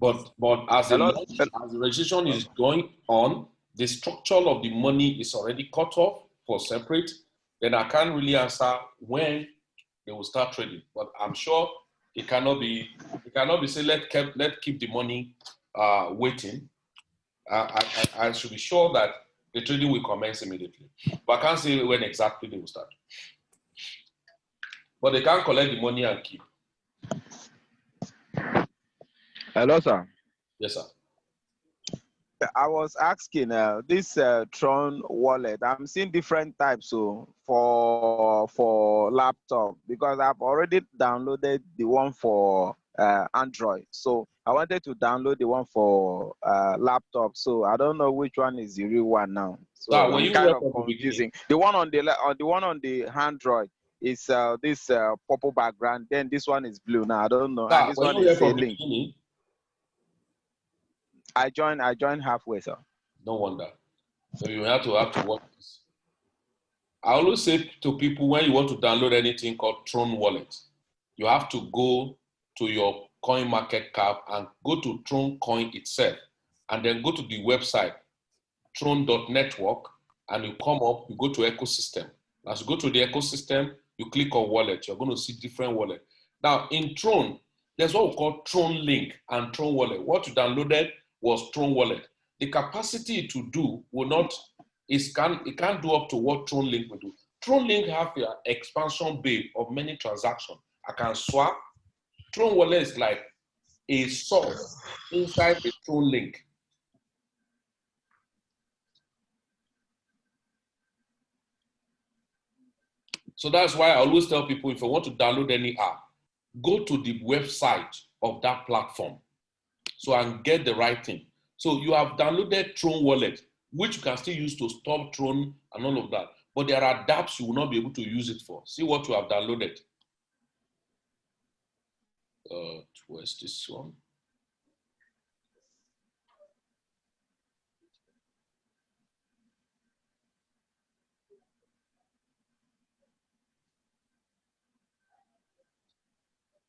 But as the registration is going on, the structure of the money is already cut off for separate. Then I can't really answer when they will start trading. But I'm sure it cannot be said, let's keep the money waiting. I should be sure that the trading will commence immediately. But I can't say when exactly they will start. But they can collect the money and keep. Hello, sir. Yes, sir. I was asking this Tron wallet. I'm seeing different types for laptop, because I've already downloaded the one for Android. So I wanted to download the one for laptop. So I don't know which one is the real one now. So I'm kind of confusing. The one on the Android is this purple background. Then this one is blue. Now I don't know. And this one is a link. I joined halfway, sir. No wonder. So you have to work this. I always say to people, when you want to download anything called Tron Wallet, you have to go to your coin market cap and go to Tron Coin itself, and then go to the website tron.network, and you come up, you go to ecosystem. As you go to the ecosystem, you click on wallet. You're going to see different wallet. Now in Tron, there's what we call Tron Link and Tron Wallet. What you downloaded was Tron Wallet. The capacity to do will not, it can't do up to what Tron Link will do. Tron Link have an expansion bay of many transactions. I can swap. Tron Wallet is like a source inside the Tron Link. So that's why I always tell people, if you want to download any app, go to the website of that platform so and get the right thing. So you have downloaded Tron Wallet, which you can still use to store Tron and all of that. But there are dApps you will not be able to use it for. See what you have downloaded. Where's this one?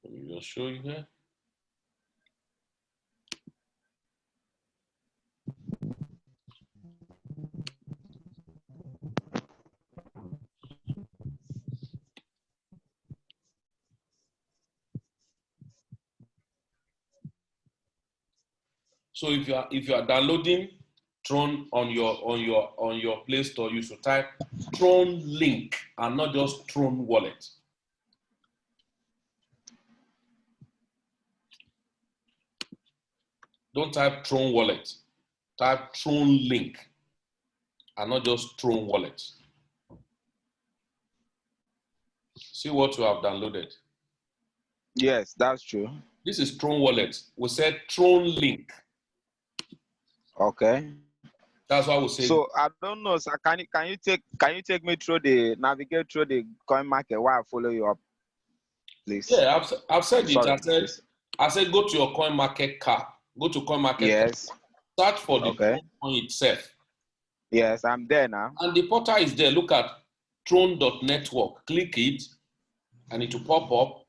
Let me just show you here. So if you are downloading Tron on your Play Store, you should type Tron Link and not just Tron Wallet. Don't type Tron Wallet. Type Tron Link and not just Tron Wallet. See what you have downloaded. Yes, that's true. This is Tron Wallet. We said Tron Link. Okay. That's why we say. So I don't know, sir. Can you take me through navigate through the coin market while I follow you up, please? Yeah, I've said Sorry, it. I said go to your coin market cap. Go to coin market cap. Search for the Tron coin itself. Yes, I'm there now. And the portal is there. Look at tron.network. Click it, and it will pop up.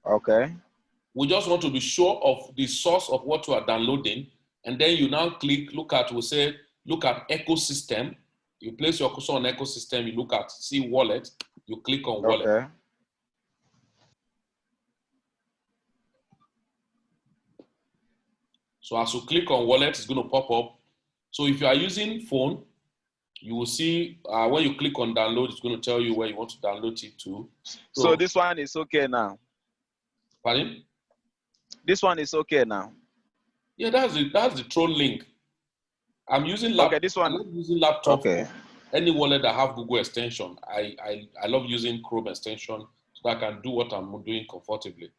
Okay. We just want to be sure of the source of what you are downloading, and then you now click. Look at ecosystem. You place your cursor on ecosystem. You look at see wallet. You click on wallet. Okay. So as you click on wallet, it's going to pop up. So if you are using phone, you will see when you click on download, it's going to tell you where you want to download it to. So this one is okay now. Pardon? This one is okay now. Yeah, that's the Tron Link. I'm using laptop. Okay, this one. I'm not using laptop. Okay. Any wallet that have Google extension. I love using Chrome extension so that I can do what I'm doing comfortably.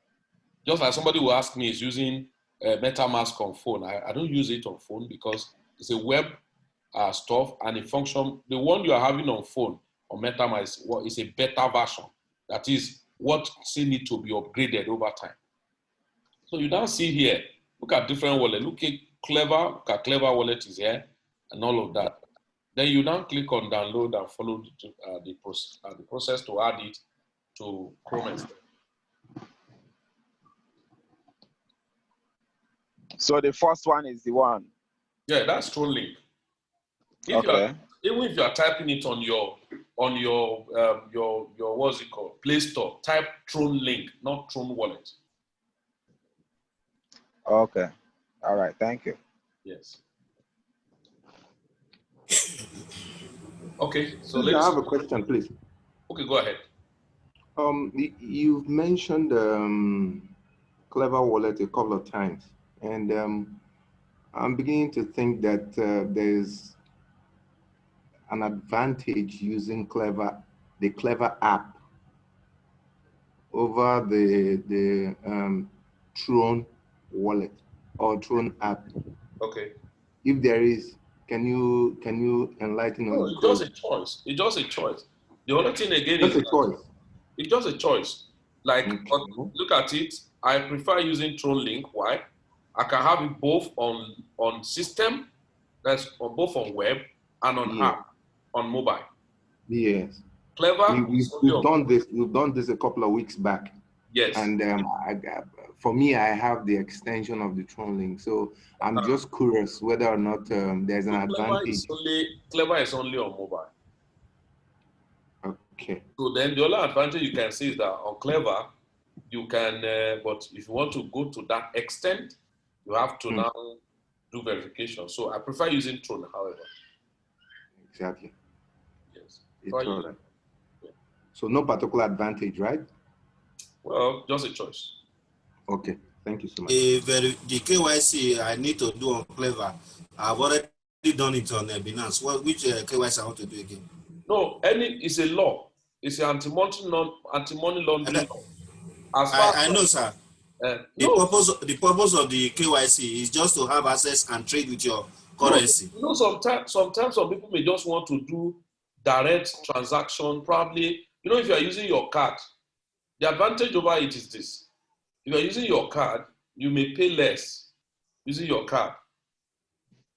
Just like somebody will ask me is using MetaMask on phone. I don't use it on phone because it's a web stuff and it function. The one you are having on phone on MetaMask is a beta version. That is what still need to be upgraded over time. So you don't see here. Look at different wallet. Look at Clever wallet is here and all of that. Then you now click on download and follow the process to add it to Chrome. So the first one is the one. Yeah, that's TrollLink. Okay. Even if you are typing it on your what's it called, Play Store, type TrollLink, not Tron Wallet. Okay. All right. Thank you. Yes. Okay, so I have a question, please. Okay, go ahead. You've mentioned Clever Wallet a couple of times, and I'm beginning to think that there's an advantage using the Clever app over the Tron wallet or Tron app. Okay. If there is, can you enlighten No, us? it's just a choice. It's just a choice. The only thing again Just is a choice. it's just a choice. Like, Okay. look at it. I prefer using TrollLink. Why? I can have it both on system, that's on both on web and on Yeah. app, on mobile. Yes. Clever. We've done this. We've done this a couple of weeks back. Yes. And for me, I have the extension of the Tron link. So I'm just curious whether or not there's an advantage. Clever is only on mobile. Okay. So then the other advantage you can see is that on Clever, you can, but if you want to go to that extent, you have to now do verification. So I prefer using Tron, however. Exactly. Yes. It's all right. Yeah. So no particular advantage, right? Well, just a choice. Okay. Thank you so much. The KYC I need to do on Clever, I've already done it on Binance. Which KYC I want to do again? No, it's a law. It's an anti-money laundering law. As far I know, sir. The purpose of the KYC is just to have access and trade with your currency. No, sometimes some people may just want to do direct transaction. Probably, if you are using your card, the advantage over it is this. If you are using your card, you may pay less using your card.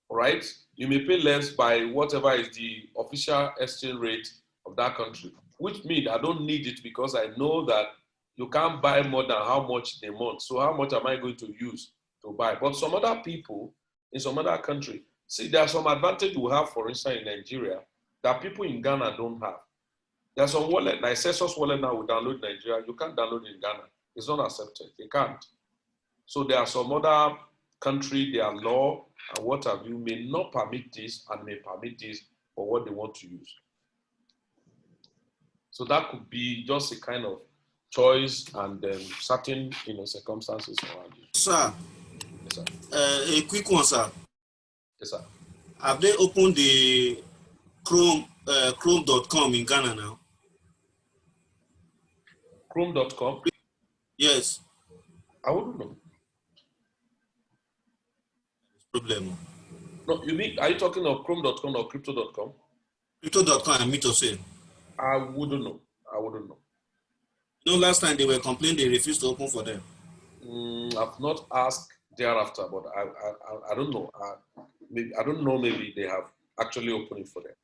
All right? You may pay less by whatever is the official exchange rate of that country, which means I don't need it because I know that you can't buy more than how much in a month. So how much am I going to use to buy? But some other people in some other country, see, there are some advantage we have, for instance, in Nigeria that people in Ghana don't have. There's some wallet, like Celsius wallet now we download in Nigeria. You can't download it in Ghana. It's not accepted. They can't. So there are some other country, their law and what have you may not permit this and may permit this for what they want to use. So that could be just a kind of choice and certain circumstances around you. Sir, yes, sir. A quick one, sir. Yes, sir. Have they opened the Chrome.com in Ghana now? Chrome.com? Yes. I wouldn't know. Problem. No, you mean, are you talking of Chrome.com or Crypto.com? Crypto.com, I mean to say. I wouldn't know. Last time they were complaining they refused to open for them. I've not asked thereafter, but I don't know. I don't know. Maybe they have actually opened it for them.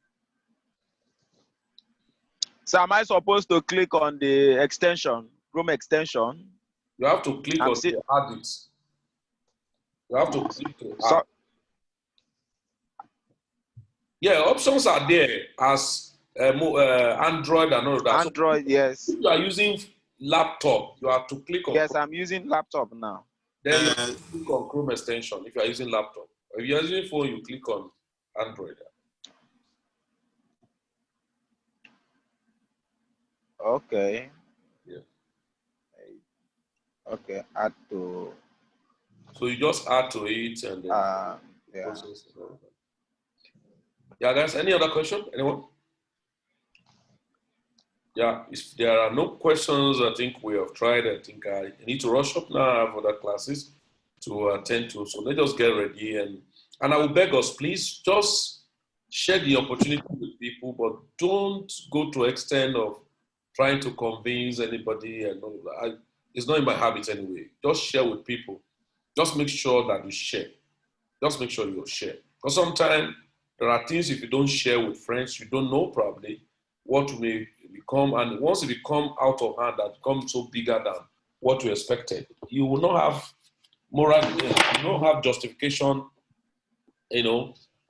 So am I supposed to click on the extension, Chrome extension? You have to click on to add it. You have to click to add. Yeah, options are there as Android and all that. Android, so yes. If you are using laptop, you have to click on. Yes, I'm using laptop now. Then you have to click on Chrome extension if you are using laptop. If you are using phone, you click on Android. Okay. Yeah. Okay, add to. So you just add to it and then yeah. process it. Yeah, guys, any other question? Anyone? Yeah, if there are no questions, I think we have tried. I think I need to rush up now. I have other classes to attend to. So let's just get ready. And I will beg us, please, just share the opportunity with people, but don't go to extent of trying to convince anybody and all that. It's not in my habit anyway. Just share with people. Just make sure that you share. Just make sure you share. Because sometimes there are things if you don't share with friends, you don't know probably what may become. And once it become out of hand, that becomes so bigger than what you expected, you will not have moral, you don't have justification,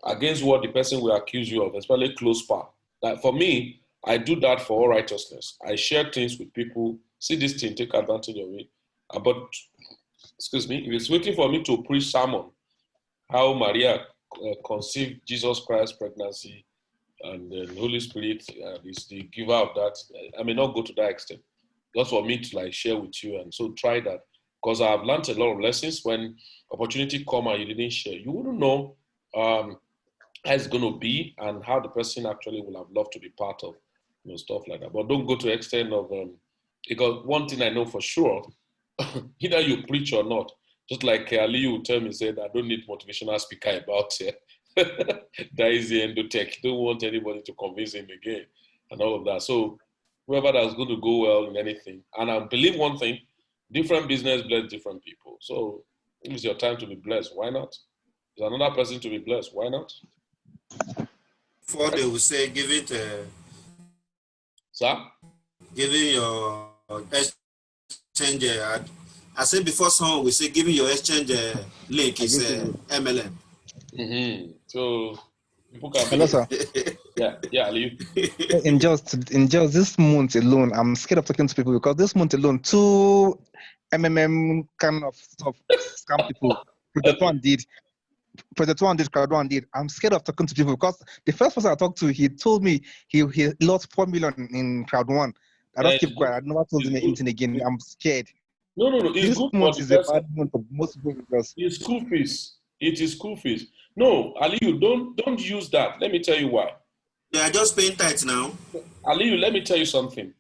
against what the person will accuse you of, especially close part. Like for me, I do that for all righteousness. I share things with people, see this thing, take advantage of it. But, excuse me, if it's waiting for me to preach sermon, how Maria conceived Jesus Christ pregnancy, and the Holy Spirit is the giver of that. I may not go to that extent. Just for me to like share with you, and so try that, because I've learned a lot of lessons. When opportunity come and you didn't share, you wouldn't know how it's going to be and how the person actually will have loved to be part of, stuff like that. But don't go to extent of because one thing I know for sure, either you preach or not. Just like Ali would tell me, said, I don't need motivational speaker about that is the endotech. Don't want anybody to convince him again and all of that. So whoever that's going to go well in anything, and I believe one thing, different business bless different people. So if it's your time to be blessed, why not? There's another person to be blessed, why not? Before they will say, give it, Sir? giving your exchange. I said before someone will say, giving your exchange link is MLM. Mm-hmm. So people can Hello, sir. Yeah, Ali. In just this month alone, I'm scared of talking to people because this month alone, 2 MMM kind of stuff scam people. Project One did, Crowd One did. I'm scared of talking to people because the first person I talked to, he told me he lost 4 million in Crowd One. I just keep quiet. I never told him anything again. I'm scared. No. It's This good for month the is a person. bad month for most people because It's school fees. It is school fees. No, Aliyu, don't use that. Let me tell you why. They are just paying tight now. Aliyu, let me tell you something.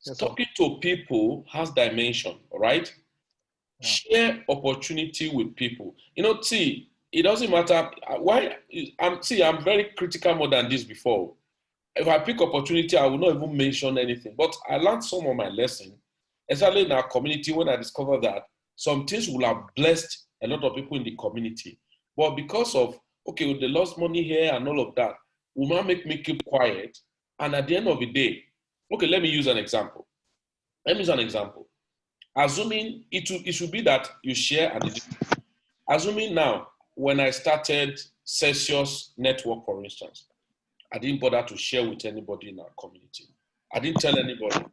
yes, Talking to people has dimension, all right? Yeah. Share opportunity with people. See, it doesn't matter why. I'm very critical more than this before. If I pick opportunity, I will not even mention anything. But I learned some of my lesson, especially in our community, when I discovered that some things will have blessed a lot of people in the community. But because of, okay, they lost money here and all of that, will not make me keep quiet. And at the end of the day, okay, let me use an example. Assuming it should be that you share and assuming now, when I started Celsius Network, for instance, I didn't bother to share with anybody in our community. I didn't tell anybody.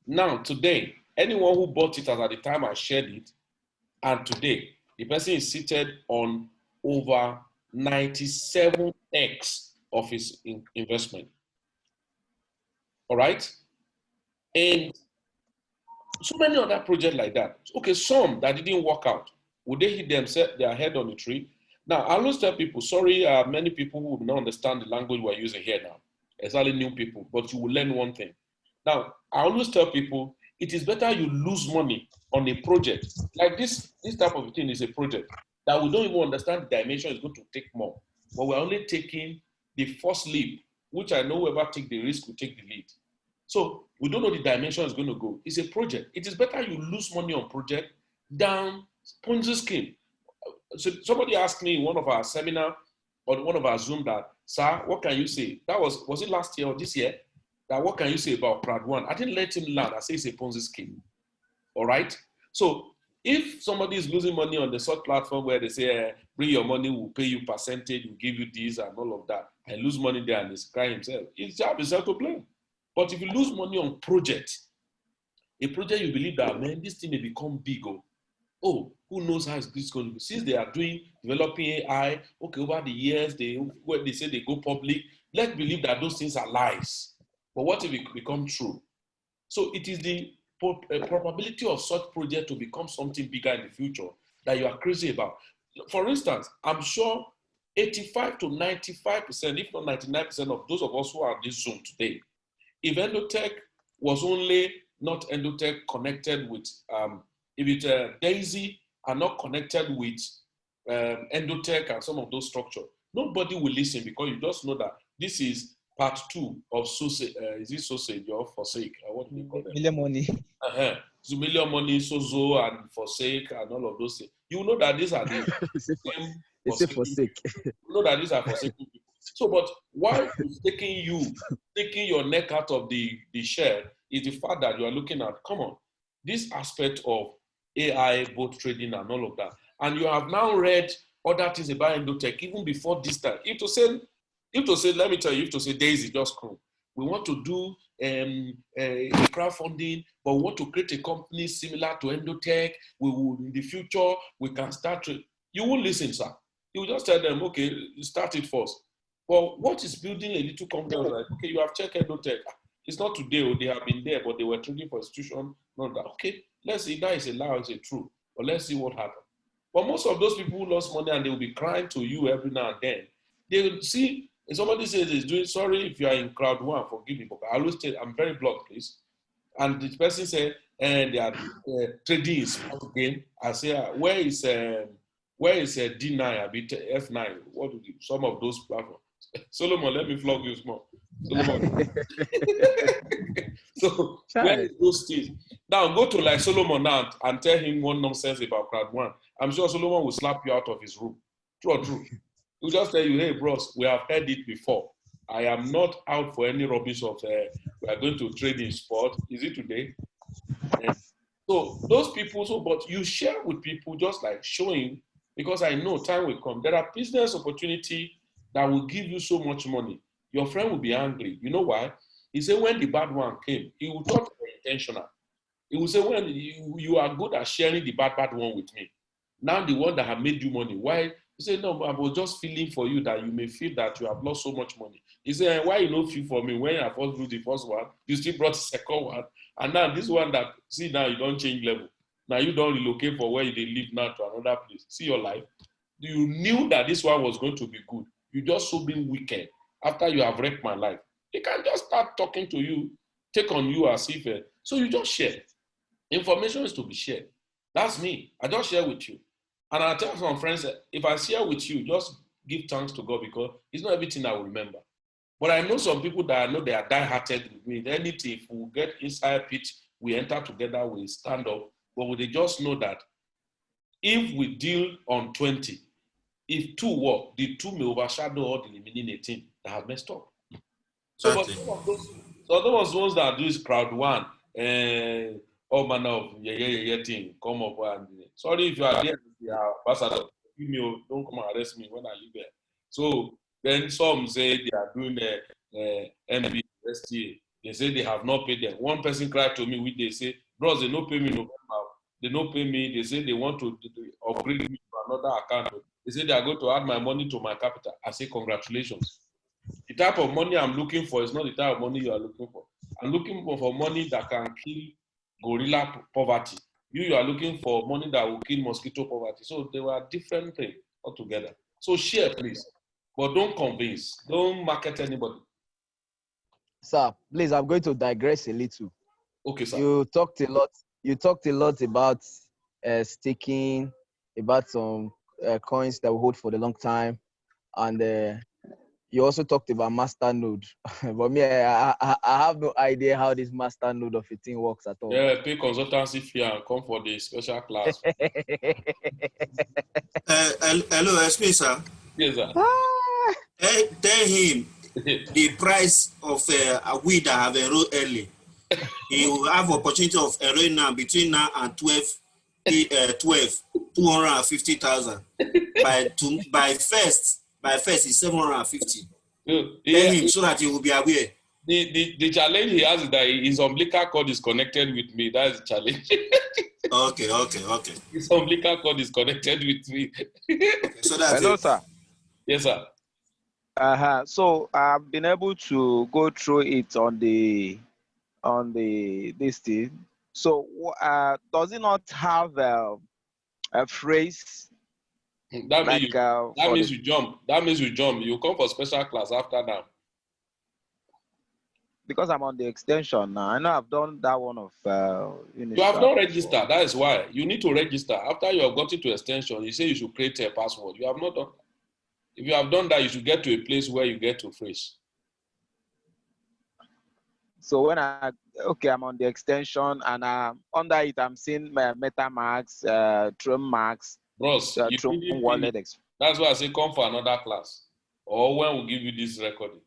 Now, today, anyone who bought it at the time I shared it, and today, the person is seated on over 97x of his investment. All right? And so many other projects like that. Okay, some that didn't work out. Would they hit their head on the tree? Now, I always tell people, sorry, many people who will not understand the language we're using here now, especially new people, but you will learn one thing. Now, I always tell people, it is better you lose money on a project. Like this type of thing is a project that we don't even understand the dimension is going to take more. But we're only taking the first leap, which I know whoever take the risk will take the lead. So we don't know the dimension it's going to go. It's a project. It is better you lose money on project than Ponzi scheme. So somebody asked me in one of our seminar or one of our Zoom that, sir, what can you say? That was it last year or this year? That what can you say about Crowd One? I didn't let him learn. I say it's a Ponzi scheme. All right. So if somebody is losing money on the sort platform where they say, bring your money, we'll pay you percentage, we'll give you this and all of that, and lose money there and he's crying himself, his job is to blame. But if you lose money on a project you believe that, man, this thing may become big. Oh, who knows how this going to be? Since they are developing AI, okay, over the years, when they say they go public, let's believe that those things are lies. But what if it become true? So it is the probability of such project to become something bigger in the future that you are crazy about. For instance, I'm sure 85 to 95%, if not 99% of those of us who are in this Zoom today, if Endotech was only not Endotech connected with, if it Daisy are not connected with Endotech and some of those structures, nobody will listen because you just know that this is part 2 of sausage. Is it sausage or forsake? What do you call it? Million money. So million money, sozo and forsake and all of those things. You know that these are the same forsake. You know that these are forsaken people. So, but why is taking your neck out of the shell is the fact that you are looking at, come on, this aspect of AI, boat trading and all of that. And you have now read other things about Endotech even before this time. If to say, let me tell you, if to say Daisy just come, we want to do a crowdfunding, but we want to create a company similar to Endotech. We will, in the future, we can start. You won't listen, sir. You will just tell them, okay, start it first. But what is building a little company? Like, okay, you have checked Endotech. It's not today, or they have been there, but they were trading for institution. Not that. Okay, let's see. That is a lie, it's a true. But let's see what happens. But most of those people who lost money and they will be crying to you every now and then. They will see. If somebody says he's doing, sorry if you are in crowd one, forgive me, but I always tell, I'm very blunt, please. And the person said, and they are trading is sport game. I say, where is D9, a bit F9? What do you, some of those platforms? Solomon, let me flog you small. Solomon. So where is those things? Now go to like Solomon now and tell him one nonsense about crowd one. I'm sure Solomon will slap you out of his room. True or true? He'll just tell you, hey, bros, we have heard it before. I am not out for any rubbish of we are going to trade in sport. Is it today? And so those people, but you share with people just like showing, because I know time will come. There are business opportunity that will give you so much money. Your friend will be angry. You know why? He said when the bad one came, he will thought intentional. He will say when you are good at sharing the bad one with me. Now the one that have made you money, why? He said, no, I was just feeling for you that you may feel that you have lost so much money. He said, why you not feel for me? When I first do the first one, you still brought the second one. And now this one that, see now you don't change level. Now you don't relocate for where you live now to another place. See your life. You knew that this one was going to be good. You just so being wicked after you have wrecked my life. They can just start talking to you, take on you as if, so you just share. Information is to be shared. That's me. I just share with you. And I tell some friends, if I share with you, just give thanks to God because it's not everything I will remember. But I know some people that I know they are die-hearted with me. Anything, if we get inside pitch, we enter together, we stand up. But they just know that if we deal on 20, if 2 work, the 2 may overshadow all the remaining 18 that have messed up. So, but those ones that do is crowd one, all manner of thing come up and sorry if you are there, ambassador, don't come and arrest me when I leave there. So then some say they are doing the MB, STA. They say they have not paid them. One person cried to me, which they say, bros, they don't pay me no. They don't pay me. They say they want to upgrade me to another account. They say they are going to add my money to my capital. I say congratulations. The type of money I'm looking for is not the type of money you are looking for. I'm looking for money that can kill gorilla poverty. You are looking for money that will kill mosquito poverty. So they were different things altogether. So share, please. But don't convince. Don't market anybody. Sir, please, I'm going to digress a little. Okay, sir. You talked a lot about staking, about some coins that we hold for the long time, and you also talked about master node. But me, I have no idea how this master node of a thing works at all. Yeah, pay consultancy fee and come for the special class. Hello, excuse sir. Yes, sir. Tell him the price of a weed that have enrolled early. He will have opportunity of enrolling now between now and 250,000. By first is 750. Yeah. Tell him so that he will be aware. The challenge he has is that his umbilical cord is connected with me. That's the challenge. Okay. His umbilical cord is connected with me. Okay, so that's Hello, it. sir. Yes, sir. So I've been able to go through it on this thing. So does it not have a phrase That means Like you jump. That means you jump. You come for special class after that. because I'm on the extension now. I know I've done that one of You have not registered. before. That is why you need to register. After you have gotten to extension, you say you should create a password. You have not done. If you have done that, you should get to a place where you get to freeze. So when I'm on the extension and under it, I'm seeing MetaMask, Tron Max, Bros, you Tron didn't Wallet. finish. That's why I say come for another class. Or when we give you this recording.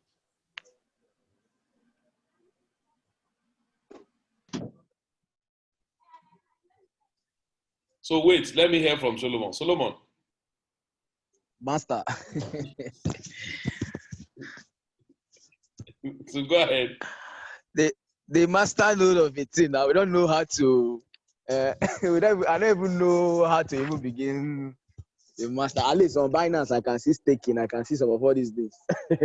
So wait, let me hear from Solomon. Solomon. Master. So go ahead. The master node of a thing now. We don't know how to. I don't even know how to even begin the master. At least on Binance, I can see staking. I can see some of all these things.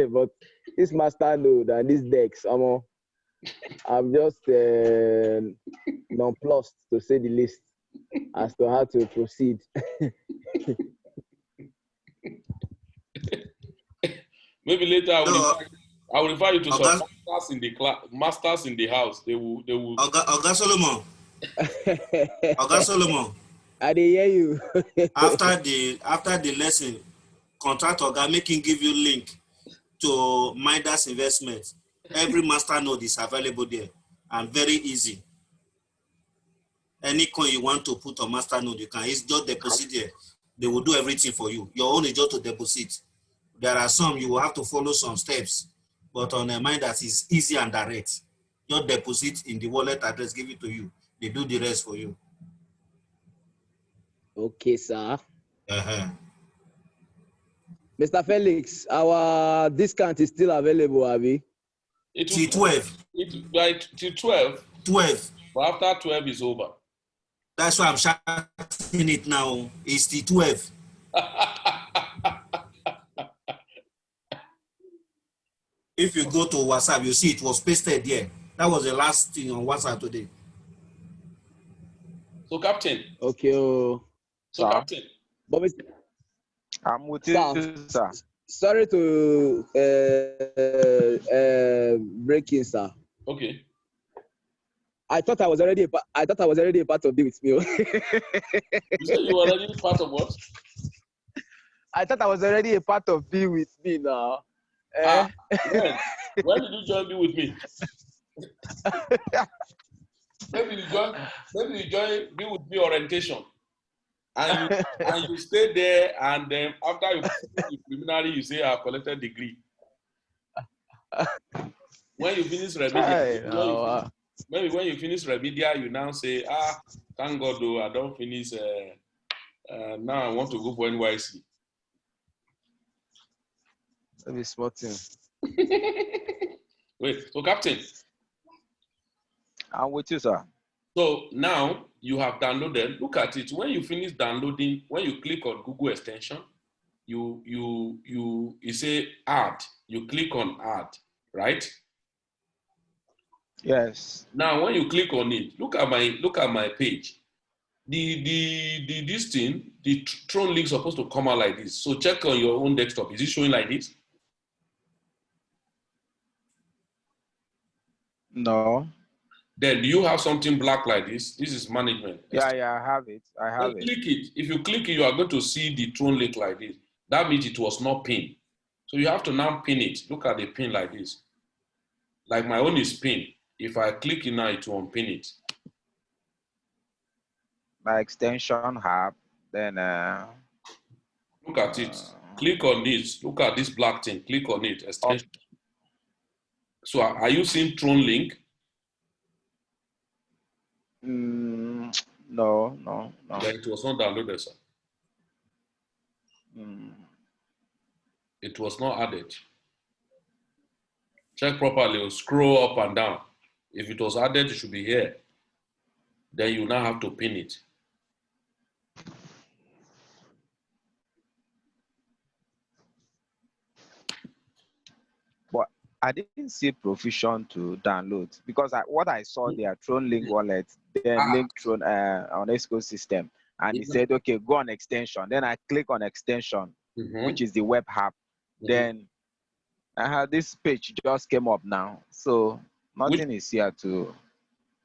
But this master node and this DEX, I'm just nonplussed to say the least as to how to proceed. Maybe later I will refer you to some masters in the class, masters in the house. They will. Oga Solomon. Oga Solomon. I didn't hear you. after the lesson, contract Oga, make him give you link to Midas Investment. Every master node is available there and very easy. Any coin you want to put on master node, you can. It's just deposit there. They will do everything for you. Your own is just to deposit. There are some you will have to follow some steps, but on a Midas is easy and direct. Just deposit in the wallet address, give it to you. They do the rest for you. Okay, sir. Mr. Felix, our discount is still available, Abby. Till 12. Till 12. 12. But after 12 is over. That's why I'm shouting it now. It's the 12. If you go to WhatsApp, you see it was pasted there. That was the last thing on WhatsApp today. So, Captain. Okay. So, Captain. But I'm with you, sir. Sorry to break in, sir. Okay. I thought I was already a part of Be With Me. You said you were already part of what? I thought I was already a part of Be With Me now. When did you join Be With Me? Maybe you join Be With Me orientation. And you stay there, and then after you finish the preliminary, you say, I collected degree. When you finish remedial, maybe when you finish remedial, you now say, thank God, though, I don't finish. Now I want to go for NYC. Let me spot him. Wait, so Captain. I'm with you, sir. So now you have downloaded. Look at it. When you finish downloading, when you click on Google extension, you say add. You click on add, right? Yes. Now when you click on it, look at my page. This thing, the Tron link is supposed to come out like this. So check on your own desktop. Is it showing like this? No. Then do you have something black like this? This is management. Yeah, I have it. Then click it. If you click it, you are going to see the Tron link like this. That means it was not pinned. So you have to now pin it. Look at the pin like this. Like my own is pinned. If I click it now, it will unpin it. My extension hub. Then look at it. Click on this. Look at this black thing. Click on it. Extension. So are you seeing Tron link? No. Then it was not downloaded, sir. It was not added. Check properly. Or scroll up and down. If it was added, it should be here. Then you now have to pin it. But I didn't see provision to download because what I saw there, Tron link wallet, then link Tron on ESCO system. and he said, okay, go on extension. Then I click on extension, which is the web app. Then I had this page just came up now. So nothing is here to.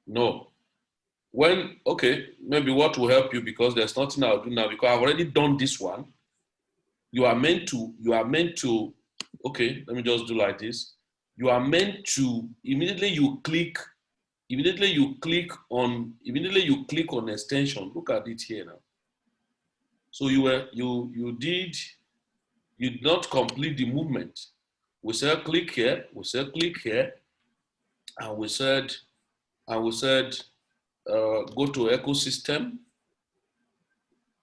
No. Okay, maybe what will help you, because there's nothing I'll do now because I've already done this one. You are meant to, okay, let me just do like this. You are meant to, immediately you click on extension. Look at it here now. So you did not complete the movement. We said click here, and we said go to ecosystem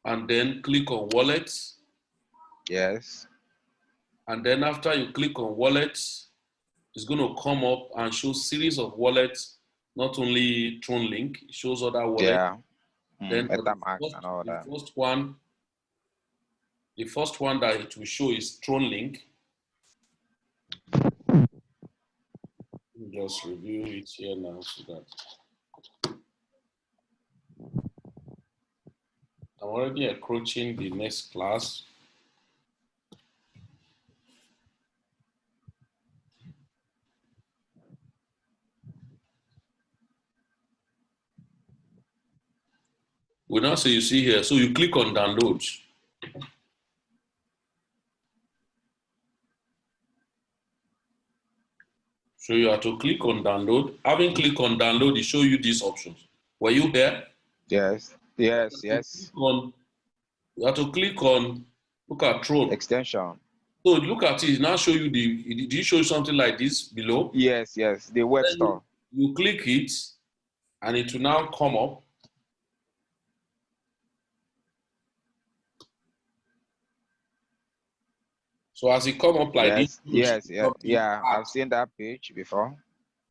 and then click on wallets. Yes. And then after you click on wallets, it's going to come up and show series of wallets, not only TronLink, it shows other wallets. Yeah. Then MetaMask and all that. The first one that it will show is TronLink. Just review it here now so that I'm already approaching the next class. We now say you see here, so you click on downloads. So you have to click on download. Having clicked on download, it show you these options. Were you there? Yes. Yes. Yes. You have to click on, look at Tron. Extension. So look at it, now show you did it show something like this below? Yes. Yes. The web store. You click it and it will now come up. So as it come up like this, yes, I've seen that page before.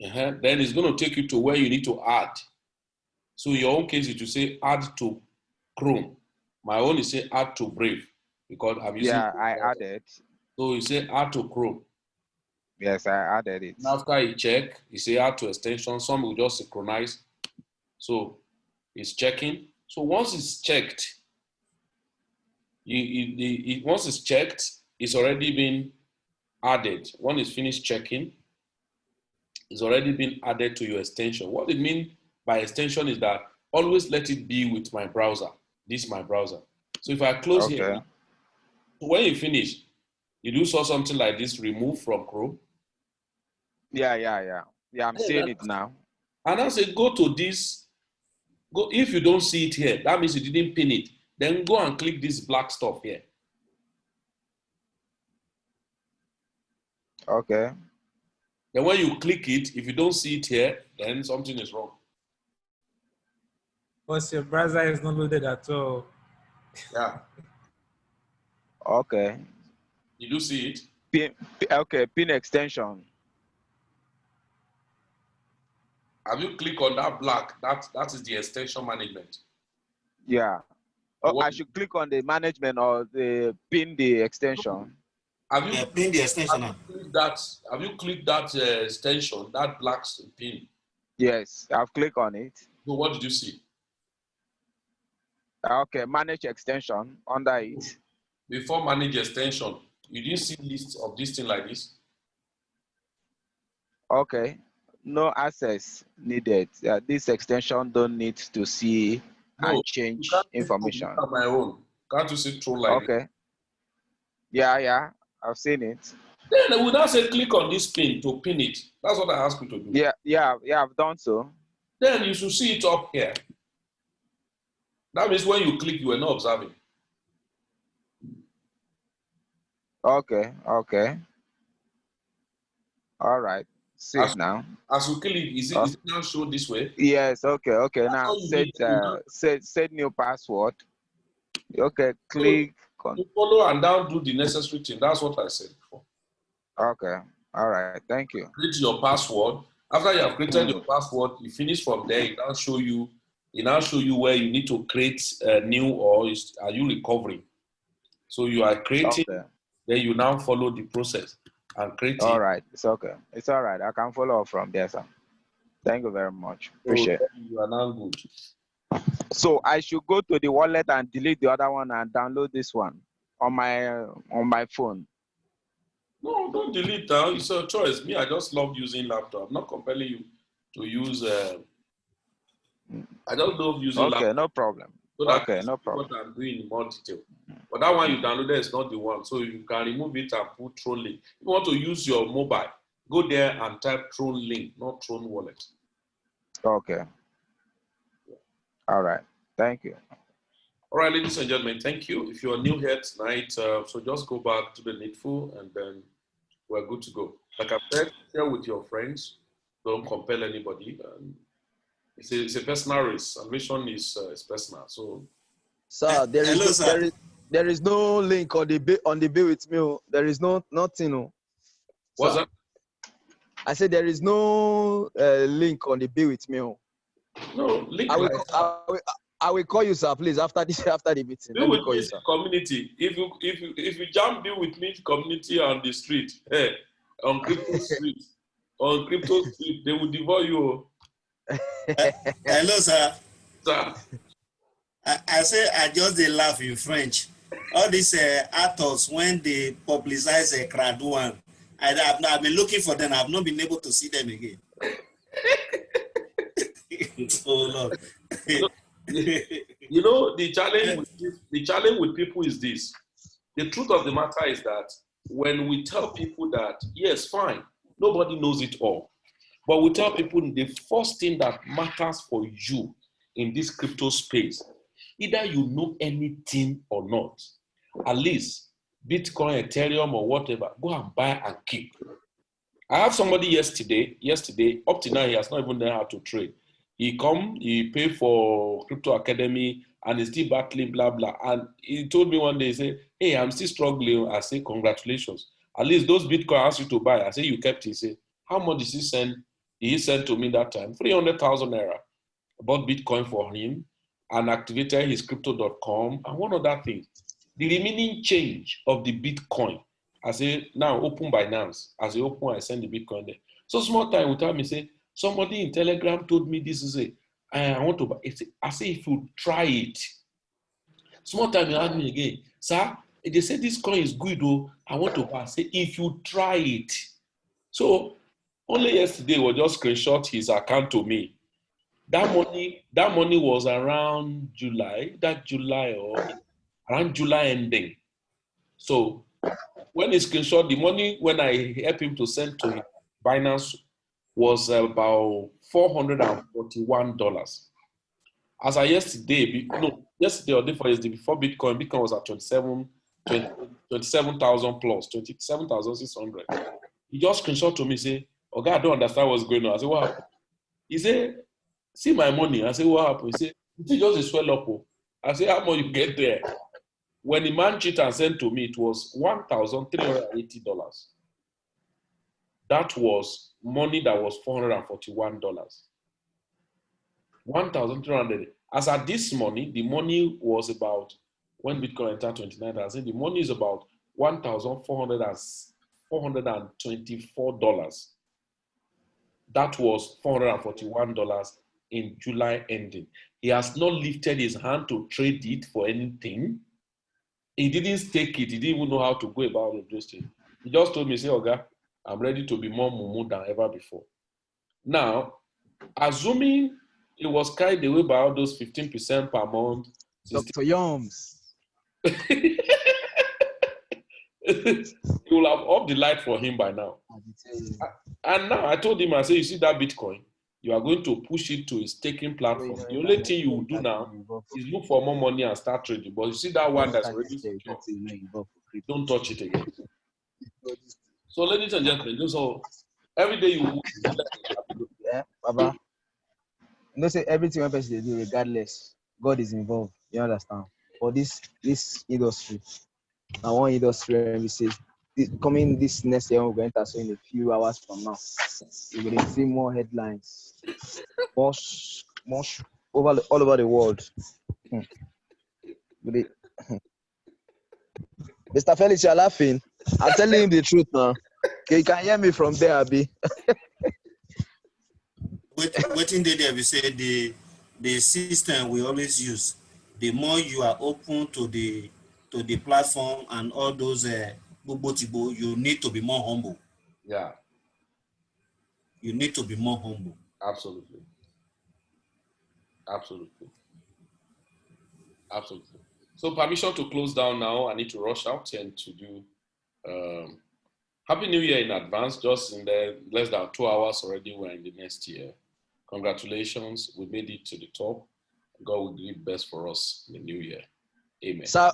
Then it's going to take you to where you need to add. So in your own case, it will say add to Chrome. My own is say add to Brave because I'm using. Yeah, I added. So you say add to Chrome. Yes, I added it. And after you check, you say add to extension. Some will just synchronize. So it's checking. So once it's checked, once it's checked, it's already been added. When it's finished checking, it's already been added to your extension. What it means by extension is that always let it be with my browser. This is my browser. So if I close here, when you finish, you do saw something like this, remove from Chrome. Yeah, I'm seeing it now. And I say go to this, if you don't see it here, that means you didn't pin it. Then go and click this black stuff here. Okay. Then when you click it, if you don't see it here, then something is wrong. Because your browser is not loaded at all. Yeah. Okay. You do see it? Pin extension. Have you clicked on that black? That is the extension management. Yeah. Oh, I should click on the management or the pin the extension. Have you pin the extension? Have you clicked that extension, that black pin? Yes, I've clicked on it. So what did you see? Okay, manage extension under it. Before manage extension, you didn't see lists of this thing like this? Okay, no access needed. This extension don't need to see and change information. On my own. Can't you see through like this? Yeah, I've seen it. Then I would now say click on this pin to pin it. That's what I asked you to do. Yeah, I've done so. Then you should see it up here. That means when you click, you are not observing. Okay. All right. See it now. As you click, is it now shown this way? Yes. Okay. Now set new password. Okay. Click. You follow and down do the necessary thing. That's what I said before. Okay. All right. Thank you. Create your password. After you have created your password, you finish from there. It now show you where you need to create new or are you recovering. So you are creating. Okay. Then you now follow the process and create. All right. It's okay. It's all right. I can follow from there, sir. Thank you very much. Appreciate it. You are now good. So I should go to the wallet and delete the other one and download this one on my phone. No, don't delete now. It's your choice. Me, I just love using laptop. I'm not compelling you to use. I just love using Okay, laptop no problem. so that Okay, I no see what problem. I'm doing in more detail. But that one you downloaded is not the one, so you can remove it and put Tron link. If you want to use your mobile, go there and type Tron link, not Tron wallet. Okay. All right. Thank you. All right, ladies and gentlemen, thank you. If you're new here tonight, so just go back to the needful and then we're good to go. Like I said, share with your friends. Don't compel anybody. It's a personal race. Admission is personal. So, Sir, Hello, sir. there is no link on the bill with me. Oh. There is nothing. Oh. what's Sir, that? I said there is no link on the bill with me. Oh. No, link I will, like I will call you, sir, please, after the meeting. Bill Let me with call me you, sir. community. If you jam Bill with me community on the street, on crypto street, they will devour you. Hello, sir. Sir. I say I just dey laugh in French. All these actors, when they publicize a crowd one, I've been looking for them. I've not been able to see them again. Oh Lord. You know, the challenge with people is this. The truth of the matter is that when we tell people that, yes, fine, nobody knows it all. But we tell people the first thing that matters for you in this crypto space, either you know anything or not, at least Bitcoin, Ethereum, or whatever, go and buy and keep. I have somebody yesterday, up to now, he has not even learned how to trade. He paid for Crypto Academy, and he's still battling, blah, blah. And he told me one day, he said, hey, I'm still struggling. I say, congratulations. At least those Bitcoin I asked you to buy. I say, you kept it. He said, how much did he send? He sent to me that time, 300,000 naira. I bought Bitcoin for him and activated his crypto.com and one other thing. The remaining change of the Bitcoin, I say, now open Binance. As I open, I send the Bitcoin there. So small time without me say, somebody in Telegram told me this is it. I want to buy it. I say, if you try it. Small time you ask me again, sir, they say this coin is good, though. I want to buy. I say, if you try it. So only yesterday, we just screenshot his account to me. That money was around July, or around July ending. So when he screenshot the money, when I helped him to send to his Binance, was about $441. As of yesterday or day for yesterday, before Bitcoin was at 27,000 plus, 27,600. He just screenshot to me, say, okay, I don't understand what's going on. I said, what happened? He said, see my money. I said, what happened? He said, it just a swell up. I said, how much you get there? When the man cheated and sent to me, it was $1,380. That was money that was $441. 1,300. As at this money, the money was about, when Bitcoin entered 29,000, the money is about $1,424. That was $441 in July ending. He has not lifted his hand to trade it for anything. He didn't stake it. He didn't even know how to go about those things. He just told me, say, Oga, I'm ready to be more mumu than ever before. Now, assuming it was carried away by all those 15% per month. Dr. Yoms. You will have upped the light for him by now. And now I told him, I said, you see that Bitcoin, you are going to push it to a staking platform. The only thing you will do now is look for more money and start trading. But you see that one that's already secure, don't touch it again. So, ladies and gentlemen, so every day you yeah, Baba. You know, say everything one person they do, regardless, God is involved. You understand? For this industry, now one industry, we say, coming this next year, we're going to enter, so in a few hours from now, you're going to see more headlines, more all over the world. Mr. Felix, you're laughing. I'm telling him the truth now. Okay, you can hear me from there, Abi. Waiting there, we say the the system we always use, the more you are open to the platform and all those bobotibo, you need to be more humble. Yeah. You need to be more humble. Absolutely. Absolutely. Absolutely. So permission to close down now. I need to rush out and to do Happy New Year in advance. Just in the less than 2 hours already, we're in the next year. Congratulations. We made it to the top. God will do best for us in the new year. Amen. Sir,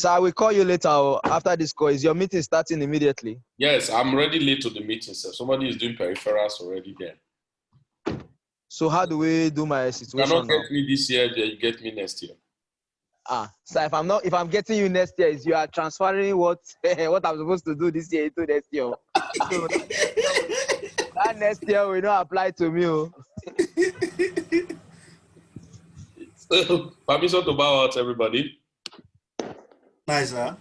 I will call you later after this call. Is your meeting starting immediately? Yes, I'm already late to the meeting, sir. Somebody is doing peripherals already there. So how do we do my You situation cannot now? get me this year, then you get me next year. So if I'm getting you next year, is you are transferring what what I'm supposed to do this year into next year. So that next year will not apply to me. So, permission to bow out, everybody. Nice, huh?